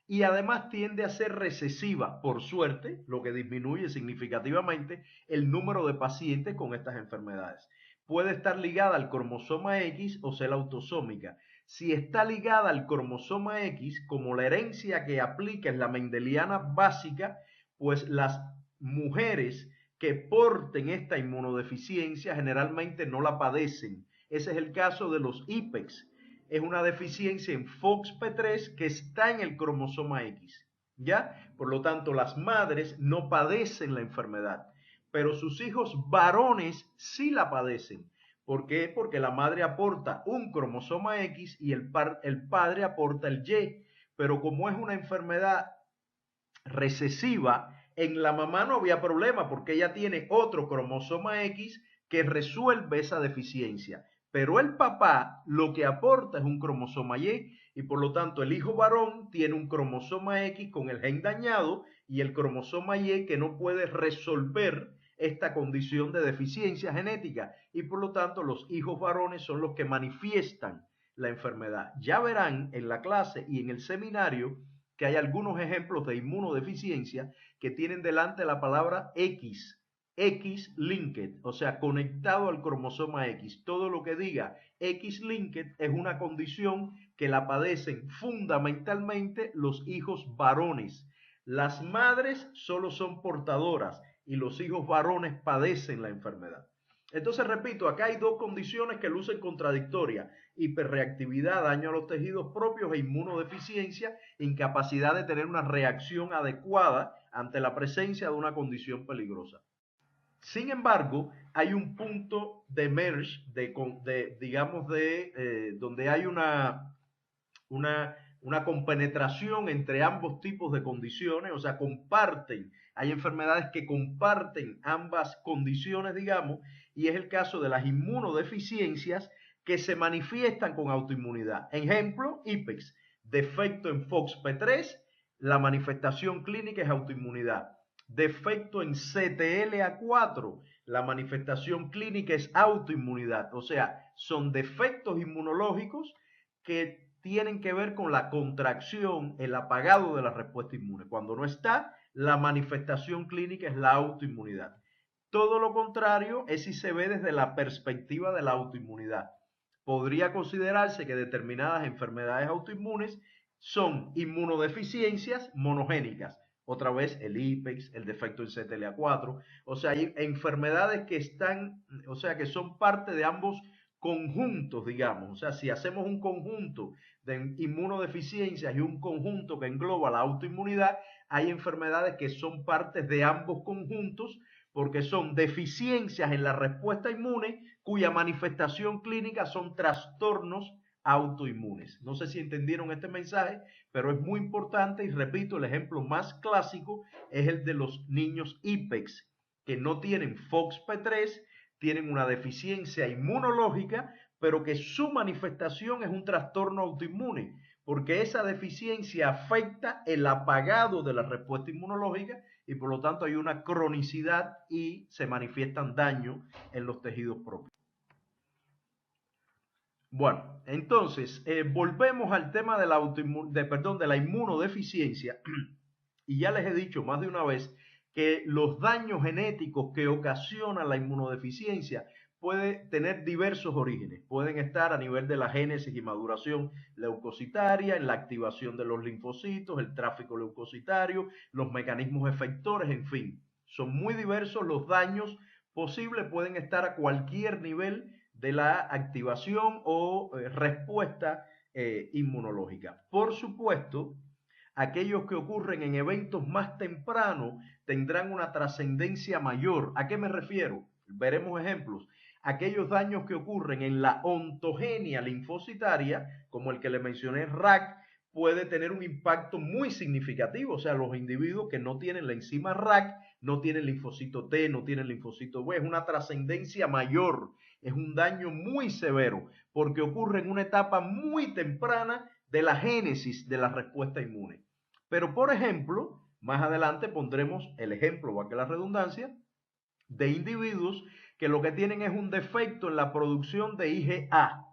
y además tiende a ser recesiva, por suerte, lo que disminuye significativamente el número de pacientes con estas enfermedades. Puede estar ligada al cromosoma X o ser autosómica. Si está ligada al cromosoma X, como la herencia que aplica es la mendeliana básica, pues las mujeres que porten esta inmunodeficiencia generalmente no la padecen. Ese es el caso de los IPEX. Es una deficiencia en FOXP3 que está en el cromosoma X, ¿ya? Por lo tanto, las madres no padecen la enfermedad, pero sus hijos varones sí la padecen. ¿Por qué? Porque la madre aporta un cromosoma X y el padre aporta el Y, pero como es una enfermedad recesiva, en la mamá no había problema porque ella tiene otro cromosoma X que resuelve esa deficiencia. Pero el papá lo que aporta es un cromosoma y por lo tanto el hijo varón tiene un cromosoma X con el gen dañado y el cromosoma Y que no puede resolver esta condición de deficiencia genética y por lo tanto los hijos varones son los que manifiestan la enfermedad. Ya verán en la clase y en el seminario que hay algunos ejemplos de inmunodeficiencia que tienen delante la palabra X, X-linked, o sea, conectado al cromosoma X. Todo lo que diga X-linked es una condición que la padecen fundamentalmente los hijos varones. Las madres solo son portadoras y los hijos varones padecen la enfermedad. Entonces, repito, acá hay dos condiciones que lucen contradictorias: hiperreactividad, daño a los tejidos propios, e inmunodeficiencia, incapacidad de tener una reacción adecuada ante la presencia de una condición peligrosa. Sin embargo, hay un punto de merge, digamos, donde hay una compenetración entre ambos tipos de condiciones, o sea, hay enfermedades que comparten ambas condiciones, digamos, y es el caso de las inmunodeficiencias que se manifiestan con autoinmunidad. Ejemplo, IPEX, defecto en FOXP3, la manifestación clínica es autoinmunidad. Defecto en CTLA4, la manifestación clínica es autoinmunidad. O sea, son defectos inmunológicos que tienen que ver con la contracción, el apagado de la respuesta inmune. Cuando no está, la manifestación clínica es la autoinmunidad. Todo lo contrario es si se ve desde la perspectiva de la autoinmunidad. Podría considerarse que determinadas enfermedades autoinmunes son inmunodeficiencias monogénicas. Otra vez el IPEX, el defecto en CTLA4. O sea, hay enfermedades que están, o sea, que son parte de ambos conjuntos, digamos. O sea, si hacemos un conjunto de inmunodeficiencias y un conjunto que engloba la autoinmunidad, hay enfermedades que son partes de ambos conjuntos porque son deficiencias en la respuesta inmune cuya manifestación clínica son trastornos autoinmunes. No sé si entendieron este mensaje, pero es muy importante y repito, el ejemplo más clásico es el de los niños IPEX, que no tienen FOXP3, tienen una deficiencia inmunológica, pero que su manifestación es un trastorno autoinmune, porque esa deficiencia afecta el apagado de la respuesta inmunológica y por lo tanto hay una cronicidad y se manifiestan daños en los tejidos propios. Bueno, entonces volvemos al tema de la inmunodeficiencia y ya les he dicho más de una vez que los daños genéticos que ocasiona la inmunodeficiencia pueden tener diversos orígenes. Pueden estar a nivel de la génesis y maduración leucocitaria, en la activación de los linfocitos, el tráfico leucocitario, los mecanismos efectores, en fin. Son muy diversos los daños posibles, pueden estar a cualquier nivel de la activación o respuesta inmunológica. Por supuesto, aquellos que ocurren en eventos más tempranos tendrán una trascendencia mayor. ¿A qué me refiero? Veremos ejemplos. Aquellos daños que ocurren en la ontogenia linfocitaria, como el que le mencioné, RAC, puede tener un impacto muy significativo. O sea, los individuos que no tienen la enzima RAC, no tienen linfocito T, no tienen linfocito B, es una trascendencia mayor, es un daño muy severo, porque ocurre en una etapa muy temprana de la génesis de la respuesta inmune. Pero, por ejemplo, más adelante pondremos el ejemplo, valga la redundancia, de individuos que lo que tienen es un defecto en la producción de IgA.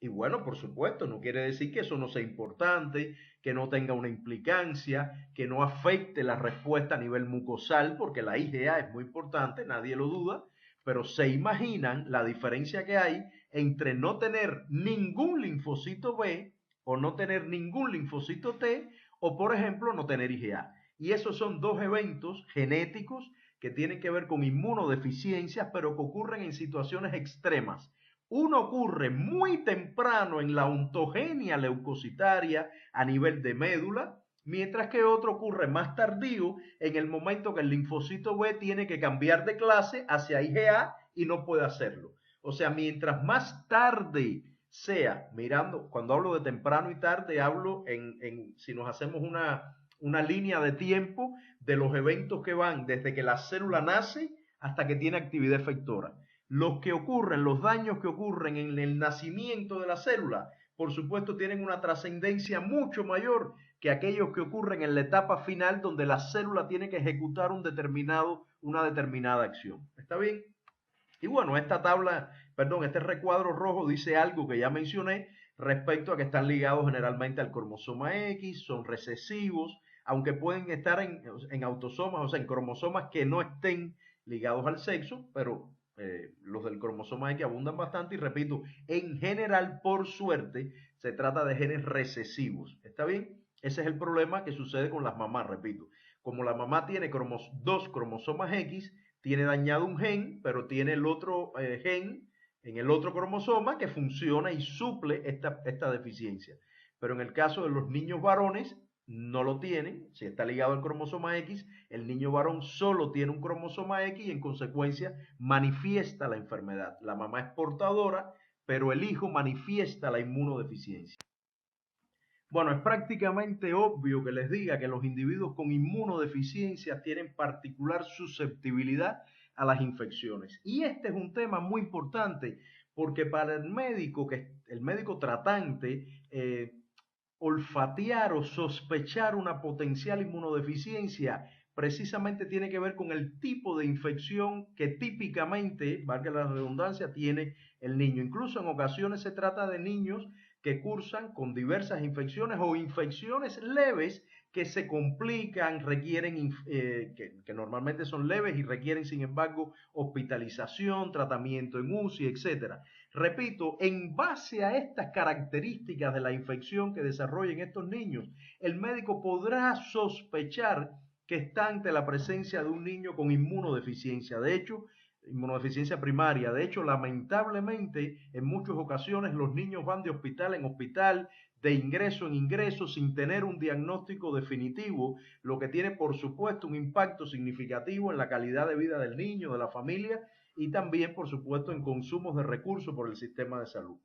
Y bueno, por supuesto, no quiere decir que eso no sea importante, que no tenga una implicancia, que no afecte la respuesta a nivel mucosal, porque la IgA es muy importante, nadie lo duda, pero se imaginan la diferencia que hay entre no tener ningún linfocito B o no tener ningún linfocito T o, por ejemplo, no tener IgA. Y esos son dos eventos genéticos que tienen que ver con inmunodeficiencias, pero que ocurren en situaciones extremas. Uno ocurre muy temprano en la ontogenia leucocitaria a nivel de médula, mientras que otro ocurre más tardío en el momento que el linfocito B tiene que cambiar de clase hacia IgA y no puede hacerlo. O sea, mientras más tarde sea, mirando, cuando hablo de temprano y tarde, hablo si nos hacemos una línea de tiempo de los eventos que van desde que la célula nace hasta que tiene actividad efectora. Los daños que ocurren en el nacimiento de la célula, por supuesto, tienen una trascendencia mucho mayor que aquellos que ocurren en la etapa final donde la célula tiene que ejecutar una determinada acción. ¿Está bien? Y bueno, este recuadro rojo dice algo que ya mencioné respecto a que están ligados generalmente al cromosoma X, son recesivos, aunque pueden estar en autosomas, o sea, en cromosomas que no estén ligados al sexo, pero los del cromosoma X abundan bastante y repito, en general, por suerte, se trata de genes recesivos. ¿Está bien? Ese es el problema que sucede con las mamás, repito. Como la mamá tiene dos cromosomas X, tiene dañado un gen, pero tiene el otro gen en el otro cromosoma que funciona y suple esta deficiencia. Pero en el caso de los niños varones, no lo tienen, si está ligado al cromosoma X, el niño varón solo tiene un cromosoma X y en consecuencia manifiesta la enfermedad. La mamá es portadora, pero el hijo manifiesta la inmunodeficiencia. Bueno, es prácticamente obvio que les diga que los individuos con inmunodeficiencias tienen particular susceptibilidad a las infecciones. Y este es un tema muy importante porque para el médico tratante, olfatear o sospechar una potencial inmunodeficiencia precisamente tiene que ver con el tipo de infección que típicamente, valga la redundancia, tiene el niño. Incluso en ocasiones se trata de niños que cursan con diversas infecciones o infecciones leves que se complican, requieren, que normalmente son leves y requieren, sin embargo, hospitalización, tratamiento en UCI, etcétera. Repito, en base a estas características de la infección que desarrollen estos niños, el médico podrá sospechar que está ante la presencia de un niño con inmunodeficiencia. De hecho, inmunodeficiencia primaria. De hecho, lamentablemente, en muchas ocasiones los niños van de hospital en hospital, de ingreso en ingreso, sin tener un diagnóstico definitivo, lo que tiene, por supuesto, un impacto significativo en la calidad de vida del niño, de la familia y también, por supuesto, en consumos de recursos por el sistema de salud.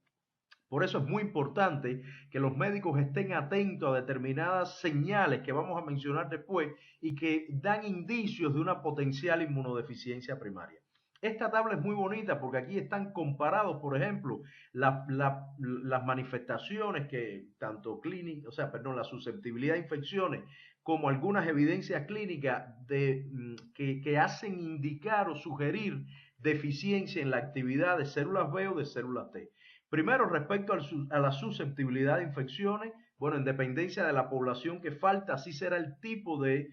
Por eso es muy importante que los médicos estén atentos a determinadas señales que vamos a mencionar después y que dan indicios de una potencial inmunodeficiencia primaria. Esta tabla es muy bonita porque aquí están comparados, por ejemplo, las manifestaciones que tanto clínicas, o sea, perdón, la susceptibilidad a infecciones como algunas evidencias clínicas que hacen indicar o sugerir deficiencia en la actividad de células B o de células T. Primero, respecto a la susceptibilidad de infecciones, bueno, en dependencia de la población que falta, así será el tipo de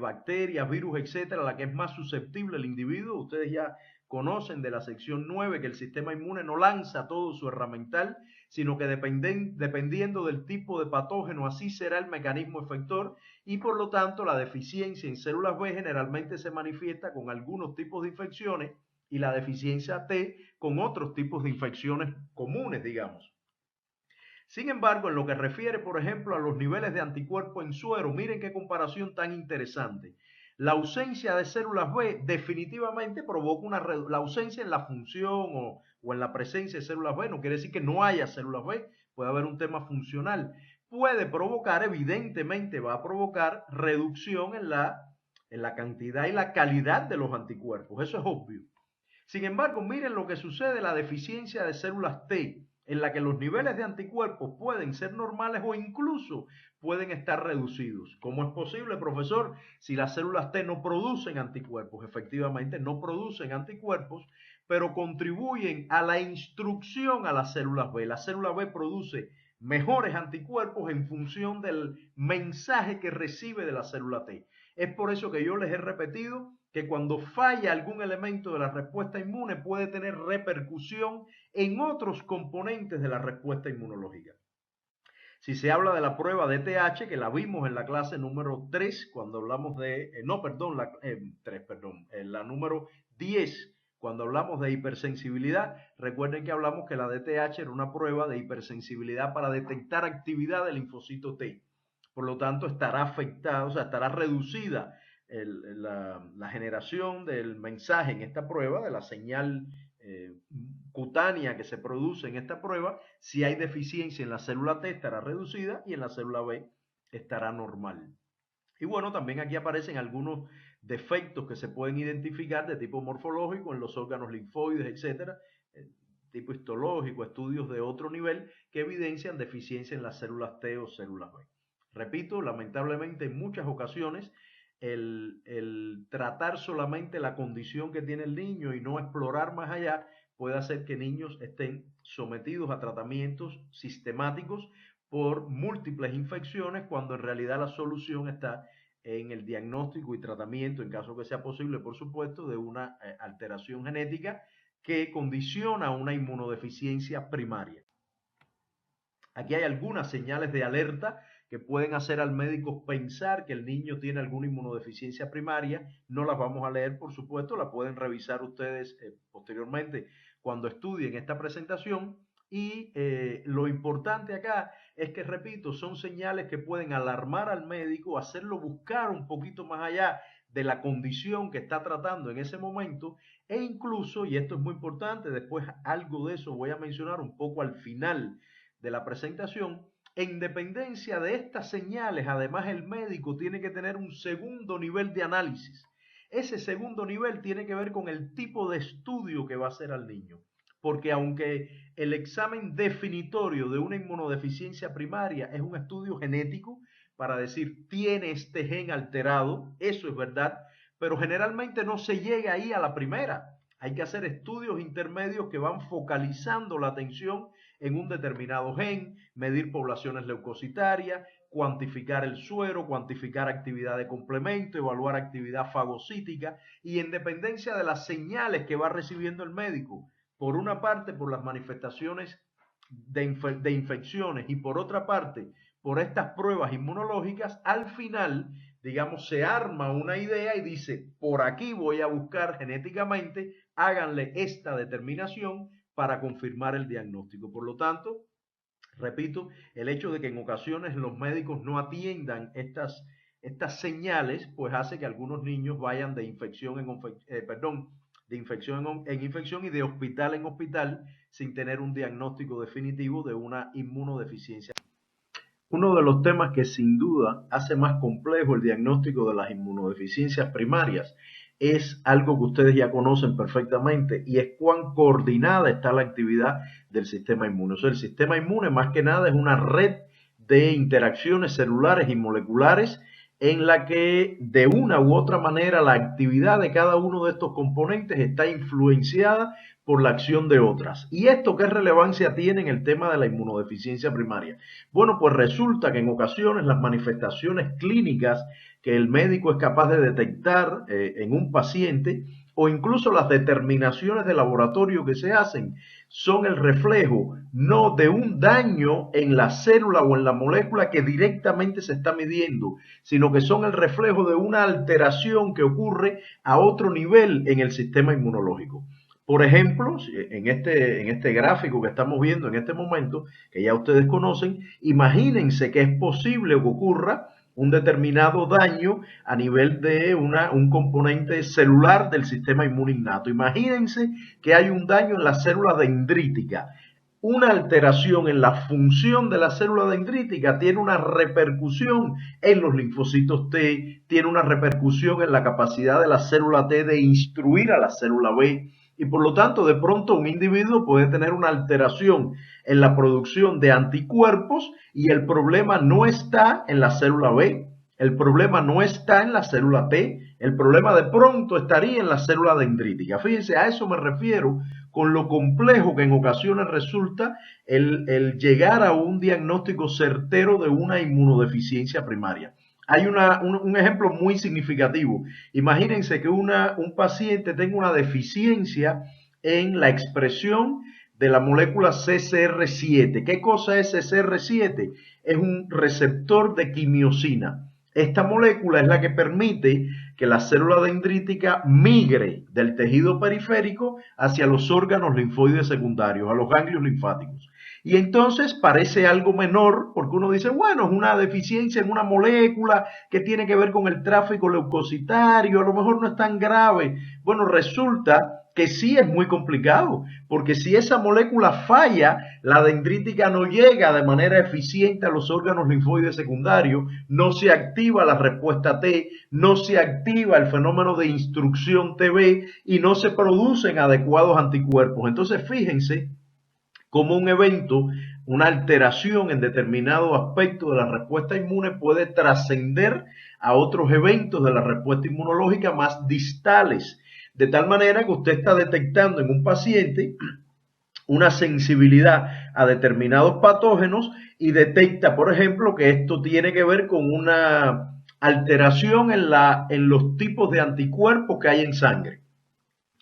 bacterias, virus, etcétera, la que es más susceptible el individuo. Ustedes ya conocen de la sección 9 que el sistema inmune no lanza todo su herramental, sino que dependiendo del tipo de patógeno, así será el mecanismo efector y por lo tanto la deficiencia en células B generalmente se manifiesta con algunos tipos de infecciones y la deficiencia T con otros tipos de infecciones comunes, digamos. Sin embargo, en lo que refiere, por ejemplo, a los niveles de anticuerpos en suero, miren qué comparación tan interesante. La ausencia de células B definitivamente provoca la ausencia en la función o en la presencia de células B, no quiere decir que no haya células B, puede haber un tema funcional. Puede provocar, evidentemente va a provocar reducción en la cantidad y la calidad de los anticuerpos, eso es obvio. Sin embargo, miren lo que sucede en la deficiencia de células T, en la que los niveles de anticuerpos pueden ser normales o incluso pueden estar reducidos. ¿Cómo es posible, profesor? Si las células T no producen anticuerpos, efectivamente no producen anticuerpos, pero contribuyen a la instrucción a las células B. La célula B produce mejores anticuerpos en función del mensaje que recibe de la célula T. Es por eso que yo les he repetido que cuando falla algún elemento de la respuesta inmune puede tener repercusión en otros componentes de la respuesta inmunológica. Si se habla de la prueba de TH, que la vimos en la clase número 3, cuando hablamos de, no, perdón, la número 10, cuando hablamos de hipersensibilidad, recuerden que hablamos que la DTH era una prueba de hipersensibilidad para detectar actividad del linfocito T. Por lo tanto, estará afectada, o sea, estará reducida la generación del mensaje en esta prueba, de la señal cutánea que se produce en esta prueba. Si hay deficiencia en la célula T estará reducida y en la célula B estará normal. Y bueno, también aquí aparecen algunos defectos que se pueden identificar de tipo morfológico en los órganos linfoides, etcétera, tipo histológico, estudios de otro nivel que evidencian deficiencia en las células T o células B. Repito, lamentablemente en muchas ocasiones el tratar solamente la condición que tiene el niño y no explorar más allá puede hacer que niños estén sometidos a tratamientos sistemáticos por múltiples infecciones, cuando en realidad la solución está en el diagnóstico y tratamiento, en caso que sea posible, por supuesto, de una alteración genética que condiciona una inmunodeficiencia primaria. Aquí hay algunas señales de alerta que pueden hacer al médico pensar que el niño tiene alguna inmunodeficiencia primaria. No las vamos a leer, por supuesto, las pueden revisar ustedes posteriormente cuando estudien esta presentación. Y lo importante acá es que, repito, son señales que pueden alarmar al médico, hacerlo buscar un poquito más allá de la condición que está tratando en ese momento, e incluso, y esto es muy importante, después algo de eso voy a mencionar un poco al final de la presentación, en dependencia de estas señales, además el médico tiene que tener un segundo nivel de análisis. Ese segundo nivel tiene que ver con el tipo de estudio que va a hacer al niño. Porque aunque el examen definitorio de una inmunodeficiencia primaria es un estudio genético para decir tiene este gen alterado, eso es verdad, pero generalmente no se llega ahí a la primera. Hay que hacer estudios intermedios que van focalizando la atención en un determinado gen, medir poblaciones leucocitarias, cuantificar el suero, cuantificar actividad de complemento, evaluar actividad fagocítica, y en dependencia de las señales que va recibiendo el médico, por una parte por las manifestaciones de infecciones y por otra parte por estas pruebas inmunológicas, al final, digamos, se arma una idea y dice, por aquí voy a buscar genéticamente, háganle esta determinación para confirmar el diagnóstico. Por lo tanto, repito, el hecho de que en ocasiones los médicos no atiendan estas señales, pues hace que algunos niños vayan de infección de infección en infección y de hospital en hospital sin tener un diagnóstico definitivo de una inmunodeficiencia. Uno de los temas que sin duda hace más complejo el diagnóstico de las inmunodeficiencias primarias es algo que ustedes ya conocen perfectamente, y es cuán coordinada está la actividad del sistema inmune. O sea, el sistema inmune más que nada es una red de interacciones celulares y moleculares en la que de una u otra manera la actividad de cada uno de estos componentes está influenciada por la acción de otras. ¿Y esto qué relevancia tiene en el tema de la inmunodeficiencia primaria? Bueno, pues resulta que en ocasiones las manifestaciones clínicas que el médico es capaz de detectar en un paciente, o incluso las determinaciones de laboratorio que se hacen, son el reflejo no de un daño en la célula o en la molécula que directamente se está midiendo, sino que son el reflejo de una alteración que ocurre a otro nivel en el sistema inmunológico. Por ejemplo, en este gráfico que estamos viendo en este momento, que ya ustedes conocen, imagínense que es posible que ocurra un determinado daño a nivel de un componente celular del sistema inmune innato. Imagínense que hay un daño en la célula dendrítica. Una alteración en la función de la célula dendrítica tiene una repercusión en los linfocitos T, tiene una repercusión en la capacidad de la célula T de instruir a la célula B, y por lo tanto de pronto un individuo puede tener una alteración en la producción de anticuerpos y el problema no está en la célula B, el problema no está en la célula T, el problema de pronto estaría en la célula dendrítica. Fíjense, a eso me refiero con lo complejo que en ocasiones resulta el llegar a un diagnóstico certero de una inmunodeficiencia primaria. Hay un ejemplo muy significativo. Imagínense que un paciente tenga una deficiencia en la expresión de la molécula CCR7. ¿Qué cosa es CCR7? Es un receptor de quimiosina. Esta molécula es la que permite que la célula dendrítica migre del tejido periférico hacia los órganos linfoides secundarios, a los ganglios linfáticos. Y entonces parece algo menor, porque uno dice, bueno, es una deficiencia en una molécula que tiene que ver con el tráfico leucocitario, a lo mejor no es tan grave. Bueno, resulta que sí es muy complicado, porque si esa molécula falla, la dendrítica no llega de manera eficiente a los órganos linfoides secundarios, no se activa la respuesta T, no se activa el fenómeno de instrucción TB y no se producen adecuados anticuerpos. Entonces, fíjense cómo un evento, una alteración en determinado aspecto de la respuesta inmune puede trascender a otros eventos de la respuesta inmunológica más distales, de tal manera que usted está detectando en un paciente una sensibilidad a determinados patógenos y detecta, por ejemplo, que esto tiene que ver con una alteración en los tipos de anticuerpos que hay en sangre,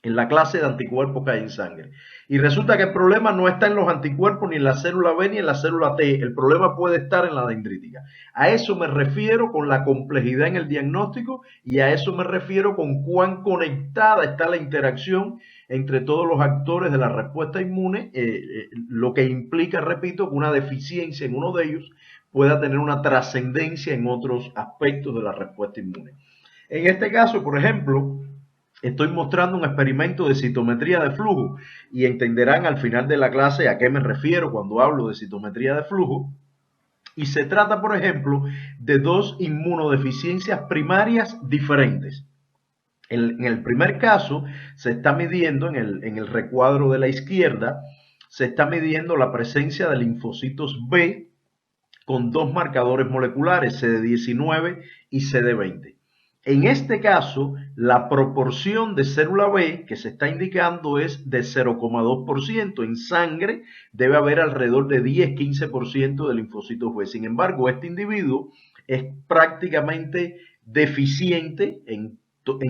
en la clase de anticuerpos que hay en sangre. Y resulta que el problema no está en los anticuerpos, ni en la célula B, ni en la célula T. El problema puede estar en la dendrítica. A eso me refiero con la complejidad en el diagnóstico y a eso me refiero con cuán conectada está la interacción entre todos los actores de la respuesta inmune, lo que implica, repito, que una deficiencia en uno de ellos pueda tener una trascendencia en otros aspectos de la respuesta inmune. En este caso, por ejemplo, estoy mostrando un experimento de citometría de flujo y entenderán al final de la clase a qué me refiero cuando hablo de citometría de flujo. Y se trata, por ejemplo, de dos inmunodeficiencias primarias diferentes. En el primer caso, se está midiendo en el recuadro de la izquierda, se está midiendo la presencia de linfocitos B con dos marcadores moleculares, CD19 y CD20. En este caso, la proporción de célula B que se está indicando es de 0,2%. En sangre debe haber alrededor de 10-15% de linfocitos B. Sin embargo, este individuo es prácticamente deficiente en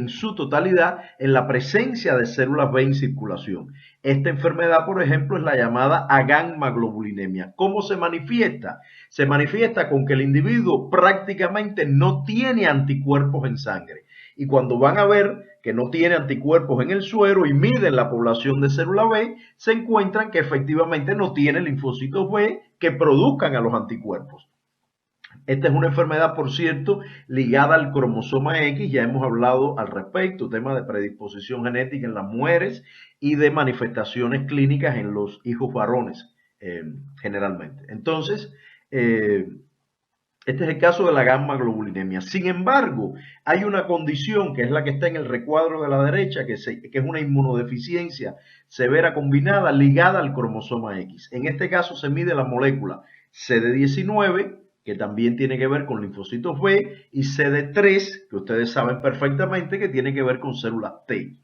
su totalidad en la presencia de células B en circulación. Esta enfermedad, por ejemplo, es la llamada aganmaglobulinemia. ¿Cómo se manifiesta? Se manifiesta con que el individuo prácticamente no tiene anticuerpos en sangre. Y cuando van a ver que no tiene anticuerpos en el suero y miden la población de célula B, se encuentran que efectivamente no tiene linfocitos B que produzcan a los anticuerpos. Esta es una enfermedad, por cierto, ligada al cromosoma X, ya hemos hablado al respecto, tema de predisposición genética en las mujeres y de manifestaciones clínicas en los hijos varones, generalmente. Entonces, este es el caso de la gamma-globulinemia. Sin embargo, hay una condición que es la que está en el recuadro de la derecha, que es una inmunodeficiencia severa combinada ligada al cromosoma X. En este caso se mide la molécula CD19, que también tiene que ver con linfocitos B, y CD3, que ustedes saben perfectamente que tiene que ver con células T.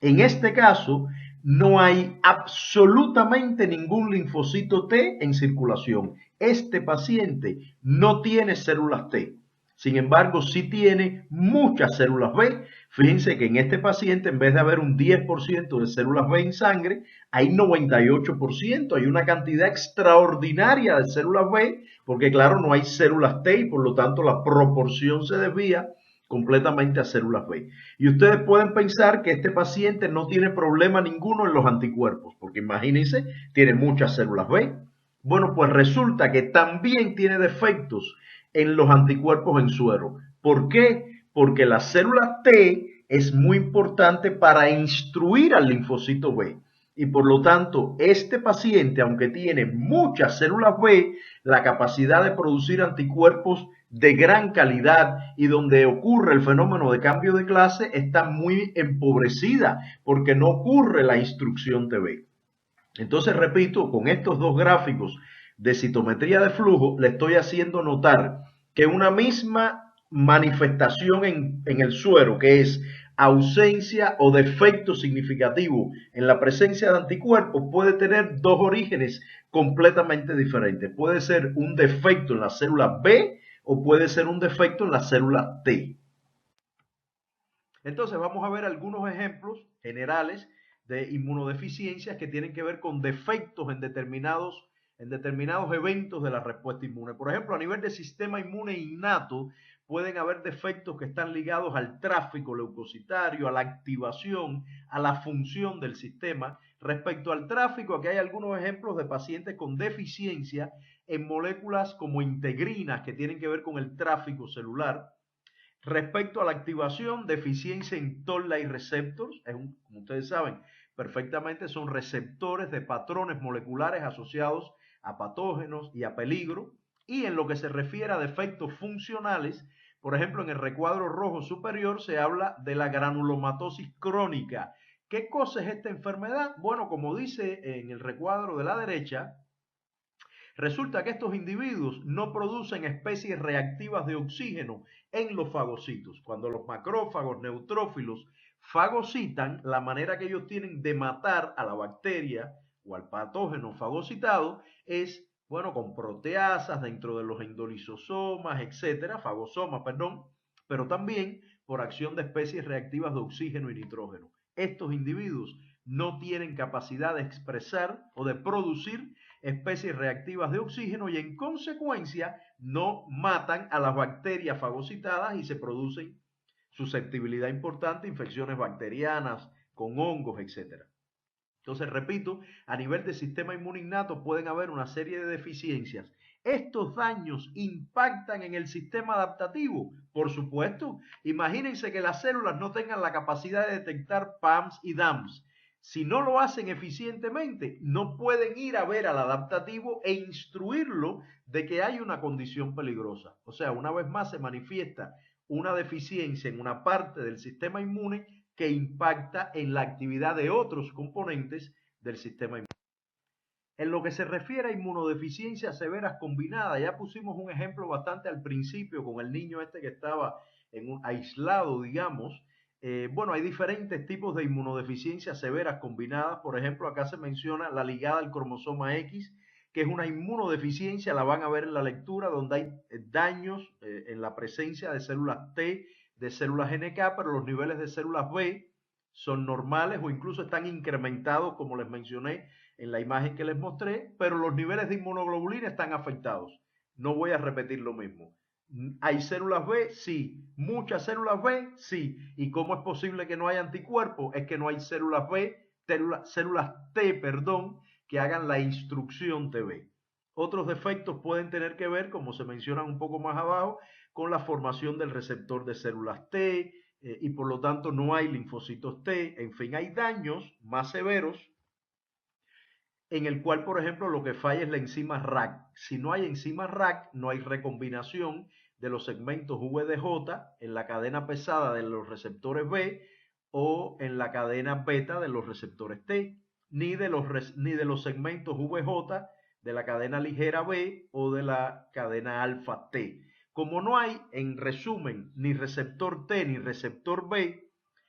En este caso, no hay absolutamente ningún linfocito T en circulación. Este paciente no tiene células T. Sin embargo, sí tiene muchas células B. Fíjense que en este paciente, en vez de haber un 10% de células B en sangre, hay 98%. Hay una cantidad extraordinaria de células B, porque claro, no hay células T y por lo tanto la proporción se desvía completamente a células B. Y ustedes pueden pensar que este paciente no tiene problema ninguno en los anticuerpos, porque imagínense, tiene muchas células B. Bueno, pues resulta que también tiene defectos en los anticuerpos en suero. ¿Por qué? Porque la célula T es muy importante para instruir al linfocito B. Y por lo tanto, este paciente, aunque tiene muchas células B, la capacidad de producir anticuerpos de gran calidad y donde ocurre el fenómeno de cambio de clase está muy empobrecida porque no ocurre la instrucción TB. Entonces, repito, con estos dos gráficos de citometría de flujo, le estoy haciendo notar que una misma manifestación en el suero, que es ausencia o defecto significativo en la presencia de anticuerpos, puede tener dos orígenes completamente diferentes. Puede ser un defecto en la célula B o puede ser un defecto en la célula T. Entonces vamos a ver algunos ejemplos generales de inmunodeficiencias que tienen que ver con defectos en determinados eventos de la respuesta inmune. Por ejemplo, a nivel de sistema inmune innato, pueden haber defectos que están ligados al tráfico leucocitario, a la activación, a la función del sistema. Respecto al tráfico, aquí hay algunos ejemplos de pacientes con deficiencia en moléculas como integrinas que tienen que ver con el tráfico celular. Respecto a la activación, deficiencia en Toll-like receptors, como ustedes saben perfectamente, son receptores de patrones moleculares asociados a patógenos y a peligro. Y en lo que se refiere a defectos funcionales, por ejemplo, en el recuadro rojo superior se habla de la granulomatosis crónica. ¿Qué cosa es esta enfermedad? Bueno, como dice en el recuadro de la derecha, resulta que estos individuos no producen especies reactivas de oxígeno en los fagocitos. Cuando los macrófagos neutrófilos fagocitan, la manera que ellos tienen de matar a la bacteria, o al patógeno fagocitado es, bueno, con proteasas dentro de los endolisosomas, etcétera, fagosomas, perdón, pero también por acción de especies reactivas de oxígeno y nitrógeno. Estos individuos no tienen capacidad de expresar o de producir especies reactivas de oxígeno y en consecuencia no matan a las bacterias fagocitadas y se producen susceptibilidad importante, infecciones bacterianas con hongos, etcétera. Entonces, repito, a nivel del sistema inmune innato pueden haber una serie de deficiencias. ¿Estos daños impactan en el sistema adaptativo? Por supuesto. Imagínense que las células no tengan la capacidad de detectar PAMs y DAMs. Si no lo hacen eficientemente, no pueden ir a ver al adaptativo e instruirlo de que hay una condición peligrosa. O sea, una vez más se manifiesta una deficiencia en una parte del sistema inmune que impacta en la actividad de otros componentes del sistema inmune. En lo que se refiere a inmunodeficiencias severas combinadas, ya pusimos un ejemplo bastante al principio con el niño este que estaba aislado, digamos. Bueno, hay diferentes tipos de inmunodeficiencias severas combinadas. Por ejemplo, acá se menciona la ligada al cromosoma X, que es una inmunodeficiencia, la van a ver en la lectura, donde hay daños en la presencia de células T, de células NK, pero los niveles de células B son normales o incluso están incrementados, como les mencioné en la imagen que les mostré, pero los niveles de inmunoglobulina están afectados. No voy a repetir lo mismo. ¿Hay células B? Sí. ¿Muchas células B? Sí. ¿Y cómo es posible que no haya anticuerpos? Es que no hay células B, células T, perdón, que hagan la instrucción TB. Otros defectos pueden tener que ver, como se mencionan un poco más abajo, con la formación del receptor de células T, y por lo tanto no hay linfocitos T. En fin, hay daños más severos en el cual, por ejemplo, lo que falla es la enzima RAC. Si no hay enzima RAC, no hay recombinación de los segmentos VDJ en la cadena pesada de los receptores B o en la cadena beta de los receptores T, ni de los segmentos VJ de la cadena ligera B o de la cadena alfa T. Como no hay, en resumen, ni receptor T ni receptor B,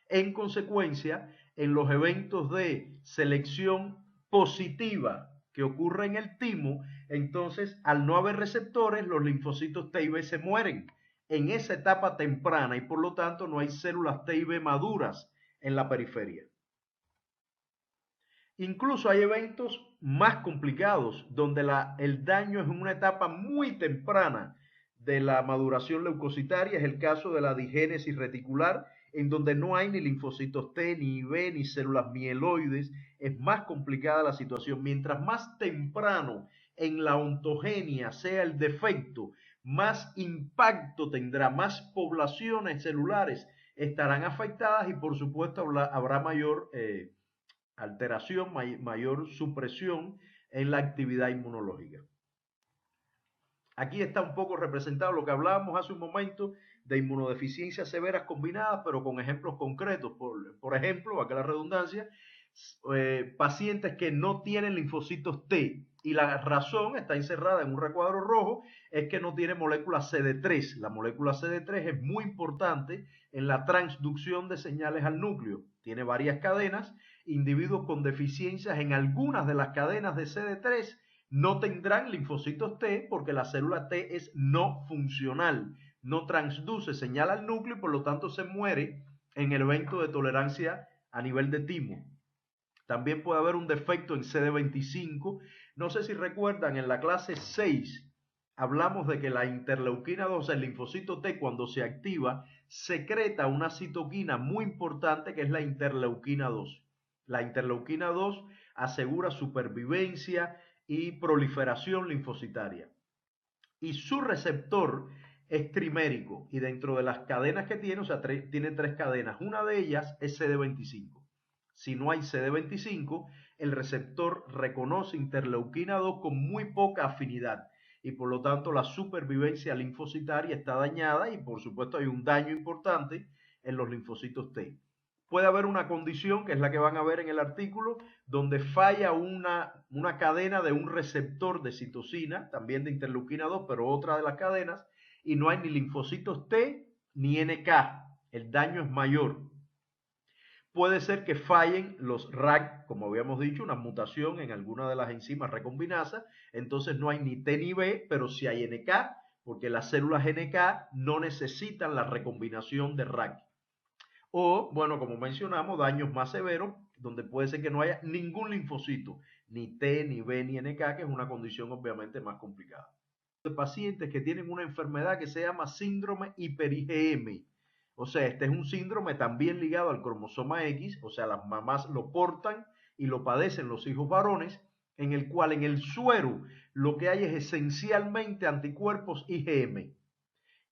en consecuencia, en los eventos de selección positiva que ocurre en el timo, entonces al no haber receptores, los linfocitos T y B se mueren en esa etapa temprana y por lo tanto no hay células T y B maduras en la periferia. Incluso hay eventos más complicados donde el daño es en una etapa muy temprana de la maduración leucocitaria, es el caso de la digénesis reticular, en donde no hay ni linfocitos T, ni B, ni células mieloides. Es más complicada la situación. Mientras más temprano en la ontogenia sea el defecto, más impacto tendrá, más poblaciones celulares estarán afectadas y por supuesto habrá mayor alteración, mayor supresión en la actividad inmunológica. Aquí está un poco representado lo que hablábamos hace un momento de inmunodeficiencias severas combinadas, pero con ejemplos concretos. Por ejemplo, acá la redundancia, pacientes que no tienen linfocitos T y la razón está encerrada en un recuadro rojo, es que no tiene molécula CD3. La molécula CD3 es muy importante en la transducción de señales al núcleo. Tiene varias cadenas. Individuos con deficiencias en algunas de las cadenas de CD3 no tendrán linfocitos T porque la célula T es no funcional, no transduce señal al núcleo y por lo tanto se muere en el evento de tolerancia a nivel de timo. También puede haber un defecto en CD25. No sé si recuerdan, en la clase 6 hablamos de que la interleuquina 2, el linfocito T, cuando se activa, secreta una citoquina muy importante que es la interleuquina 2. La interleuquina 2 asegura supervivencia y proliferación linfocitaria. Y su receptor es trimérico y dentro de las cadenas que tiene, o sea, tiene tres cadenas. Una de ellas es CD25. Si no hay CD25, el receptor reconoce interleuquina 2 con muy poca afinidad y por lo tanto la supervivencia linfocitaria está dañada y por supuesto hay un daño importante en los linfocitos T. Puede haber una condición, que es la que van a ver en el artículo, donde falla una cadena de un receptor de citosina, también de interleuquina 2, pero otra de las cadenas, y no hay ni linfocitos T ni NK. El daño es mayor. puede ser que fallen los RAC, como habíamos dicho, una mutación en alguna de las enzimas recombinasas, entonces no hay ni T ni B, pero sí hay NK, porque las células NK no necesitan la recombinación de RAC. O, bueno, como mencionamos, daños más severos, donde puede ser que no haya ningún linfocito, ni T, ni B, ni NK, que es una condición obviamente más complicada. De pacientes que tienen una enfermedad que se llama síndrome hiper-IgM. O sea, este es un síndrome también ligado al cromosoma X, o sea, las mamás lo portan y lo padecen los hijos varones, en el cual en el suero lo que hay es esencialmente anticuerpos IgM.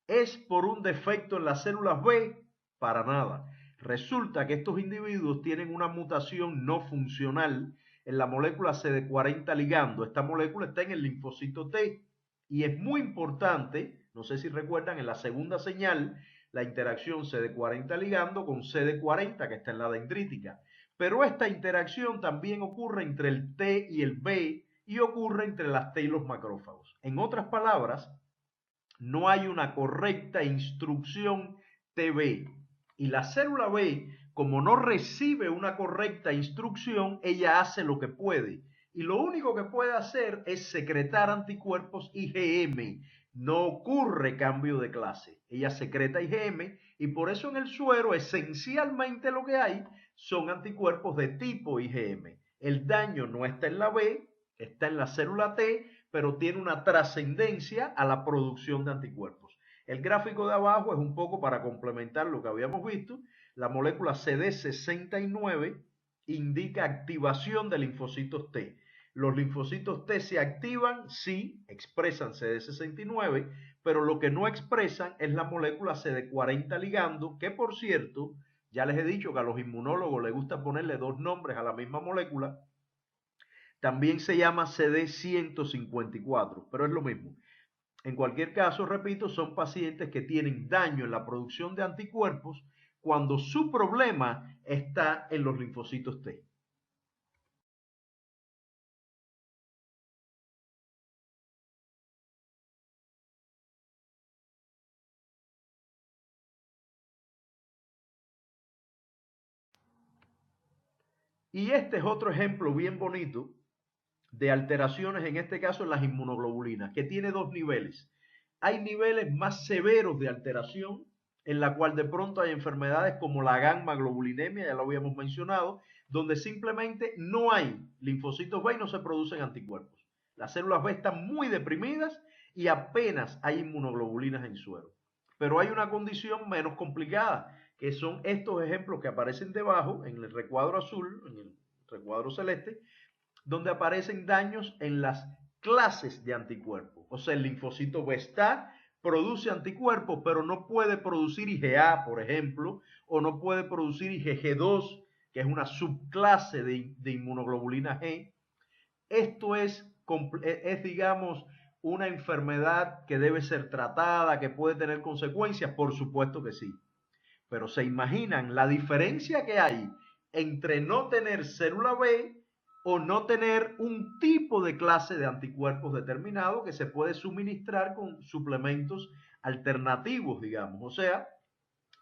¿Es por un defecto en las células B? Para nada. Resulta que estos individuos tienen una mutación no funcional en la molécula CD40 ligando. Esta molécula está en el linfocito T y es muy importante, no sé si recuerdan, en la segunda señal, la interacción CD40 ligando con CD40 que está en la dendrítica. Pero esta interacción también ocurre entre el T y el B y ocurre entre las T y los macrófagos. En otras palabras, no hay una correcta instrucción TB. Y la célula B, como no recibe una correcta instrucción, ella hace lo que puede. Y lo único que puede hacer es secretar anticuerpos IgM. No ocurre cambio de clase. Ella secreta IgM y por eso en el suero esencialmente lo que hay son anticuerpos de tipo IgM. El daño no está en la B, está en la célula T, pero tiene una trascendencia a la producción de anticuerpos. El gráfico de abajo es un poco para complementar lo que habíamos visto. La molécula CD69 indica activación de linfocitos T. Los linfocitos T se activan, sí, expresan CD69, pero lo que no expresan es la molécula CD40 ligando, que por cierto, ya les he dicho que a los inmunólogos les gusta ponerle dos nombres a la misma molécula. También se llama CD154, pero es lo mismo. En cualquier caso, repito, son pacientes que tienen daño en la producción de anticuerpos cuando su problema está en los linfocitos T. Y este es otro ejemplo bien bonito de alteraciones, en este caso en las inmunoglobulinas, que tiene dos niveles. Hay niveles más severos de alteración, en la cual de pronto hay enfermedades como la gamma globulinemia, ya lo habíamos mencionado, donde simplemente no hay linfocitos B y no se producen anticuerpos. Las células B están muy deprimidas y apenas hay inmunoglobulinas en suero. Pero hay una condición menos complicada, que son estos ejemplos que aparecen debajo, en el recuadro azul, en el recuadro celeste, donde aparecen daños en las clases de anticuerpos. O sea, el linfocito B está, produce anticuerpos, pero no puede producir IgA, por ejemplo, o no puede producir IgG2, que es una subclase de inmunoglobulina G. Esto digamos, una enfermedad que debe ser tratada, que puede tener consecuencias, por supuesto que sí. Pero se imaginan la diferencia que hay entre no tener célula B o no tener un tipo de clase de anticuerpos determinado que se puede suministrar con suplementos alternativos, digamos. O sea,